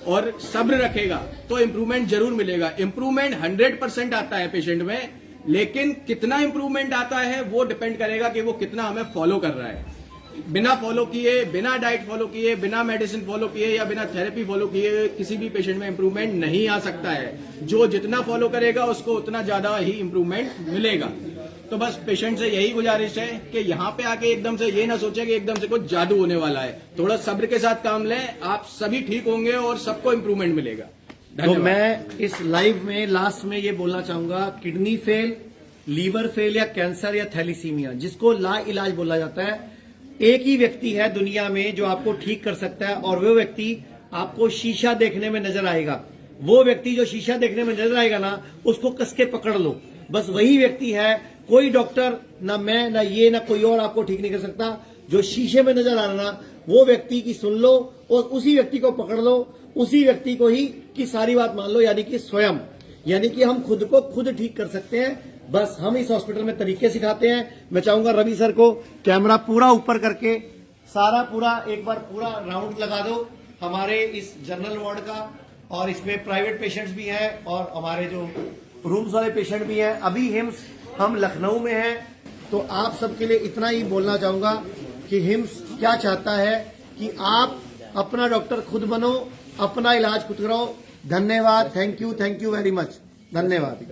और सब्र रखेगा तो इम्प्रूवमेंट जरूर मिलेगा। इम्प्रूवमेंट 100% आता है पेशेंट में, लेकिन कितना इम्प्रूवमेंट आता है वो डिपेंड करेगा कि वो कितना हमें फॉलो कर रहा है। बिना फॉलो किए, बिना डाइट फॉलो किए, बिना मेडिसिन फॉलो किए या बिना थेरेपी फॉलो किए किसी भी पेशेंट में इम्प्रूवमेंट नहीं आ सकता है। जो जितना फॉलो करेगा उसको उतना ज्यादा ही इम्प्रूवमेंट मिलेगा। तो बस पेशेंट से यही गुजारिश है कि यहाँ पे आके एकदम से ये ना सोचे कि एकदम से कुछ जादू होने वाला है। थोड़ा सब्र के साथ काम लें, आप सभी ठीक होंगे और सबको इम्प्रूवमेंट मिलेगा। तो मैं इस लाइव में लास्ट में ये बोलना चाहूंगा, किडनी फेल, लीवर फेल या कैंसर या थैलीसीमिया जिसको ला इलाज बोला जाता है, एक ही व्यक्ति है दुनिया में जो आपको ठीक कर सकता है और वो व्यक्ति आपको शीशा देखने में नजर आएगा। वो व्यक्ति जो शीशा देखने में नजर आएगा ना, उसको कस के पकड़ लो, बस वही व्यक्ति है। कोई डॉक्टर ना मैं ना ये ना कोई और आपको ठीक नहीं कर सकता। जो शीशे में नजर आ रहा ना, वो व्यक्ति की सुन लो और उसी व्यक्ति को पकड़ लो, उसी व्यक्ति को ही की सारी बात मान लो, यानी कि स्वयं, यानी कि हम खुद को खुद ठीक कर सकते हैं। बस हम इस हॉस्पिटल में तरीके सिखाते हैं। मैं चाहूंगा रवि सर को कैमरा पूरा ऊपर करके सारा पूरा एक बार पूरा राउंड लगा दो हमारे इस जनरल वार्ड का, और इसमें प्राइवेट पेशेंट्स भी हैं और हमारे जो रूम्स वाले पेशेंट भी हैं। अभी हिम्स हम लखनऊ में हैं, तो आप सबके लिए इतना ही बोलना चाहूंगा कि हिम्स क्या चाहता है कि आप अपना डॉक्टर खुद बनो, अपना इलाज खुद कराओ। धन्यवाद, थैंक यू वेरी मच, धन्यवाद।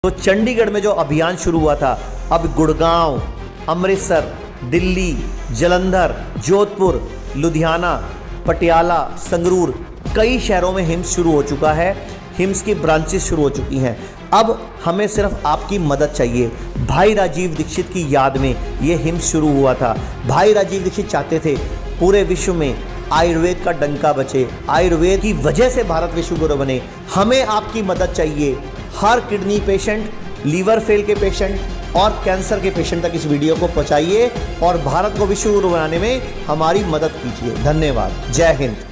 तो चंडीगढ़ में जो अभियान शुरू हुआ था, अब गुड़गांव, अमृतसर, दिल्ली, जालंधर, जोधपुर, लुधियाना, पटियाला, संगरूर, कई शहरों में हिम्स शुरू हो चुका है। हिम्स की ब्रांचेस शुरू हो चुकी हैं। अब हमें सिर्फ आपकी मदद चाहिए। भाई राजीव दीक्षित की याद में ये हिम्स शुरू हुआ था। भाई राजीव दीक्षित चाहते थे पूरे विश्व में आयुर्वेद का डंका बचे, आयुर्वेद की वजह से भारत विश्व गुरु बने। हमें आपकी मदद चाहिए। हर किडनी पेशेंट, लीवर फेल के पेशेंट और कैंसर के पेशेंट तक इस वीडियो को पहुंचाइए और भारत को विश्व गुरु बनाने में हमारी मदद कीजिए। धन्यवाद। जय हिंद।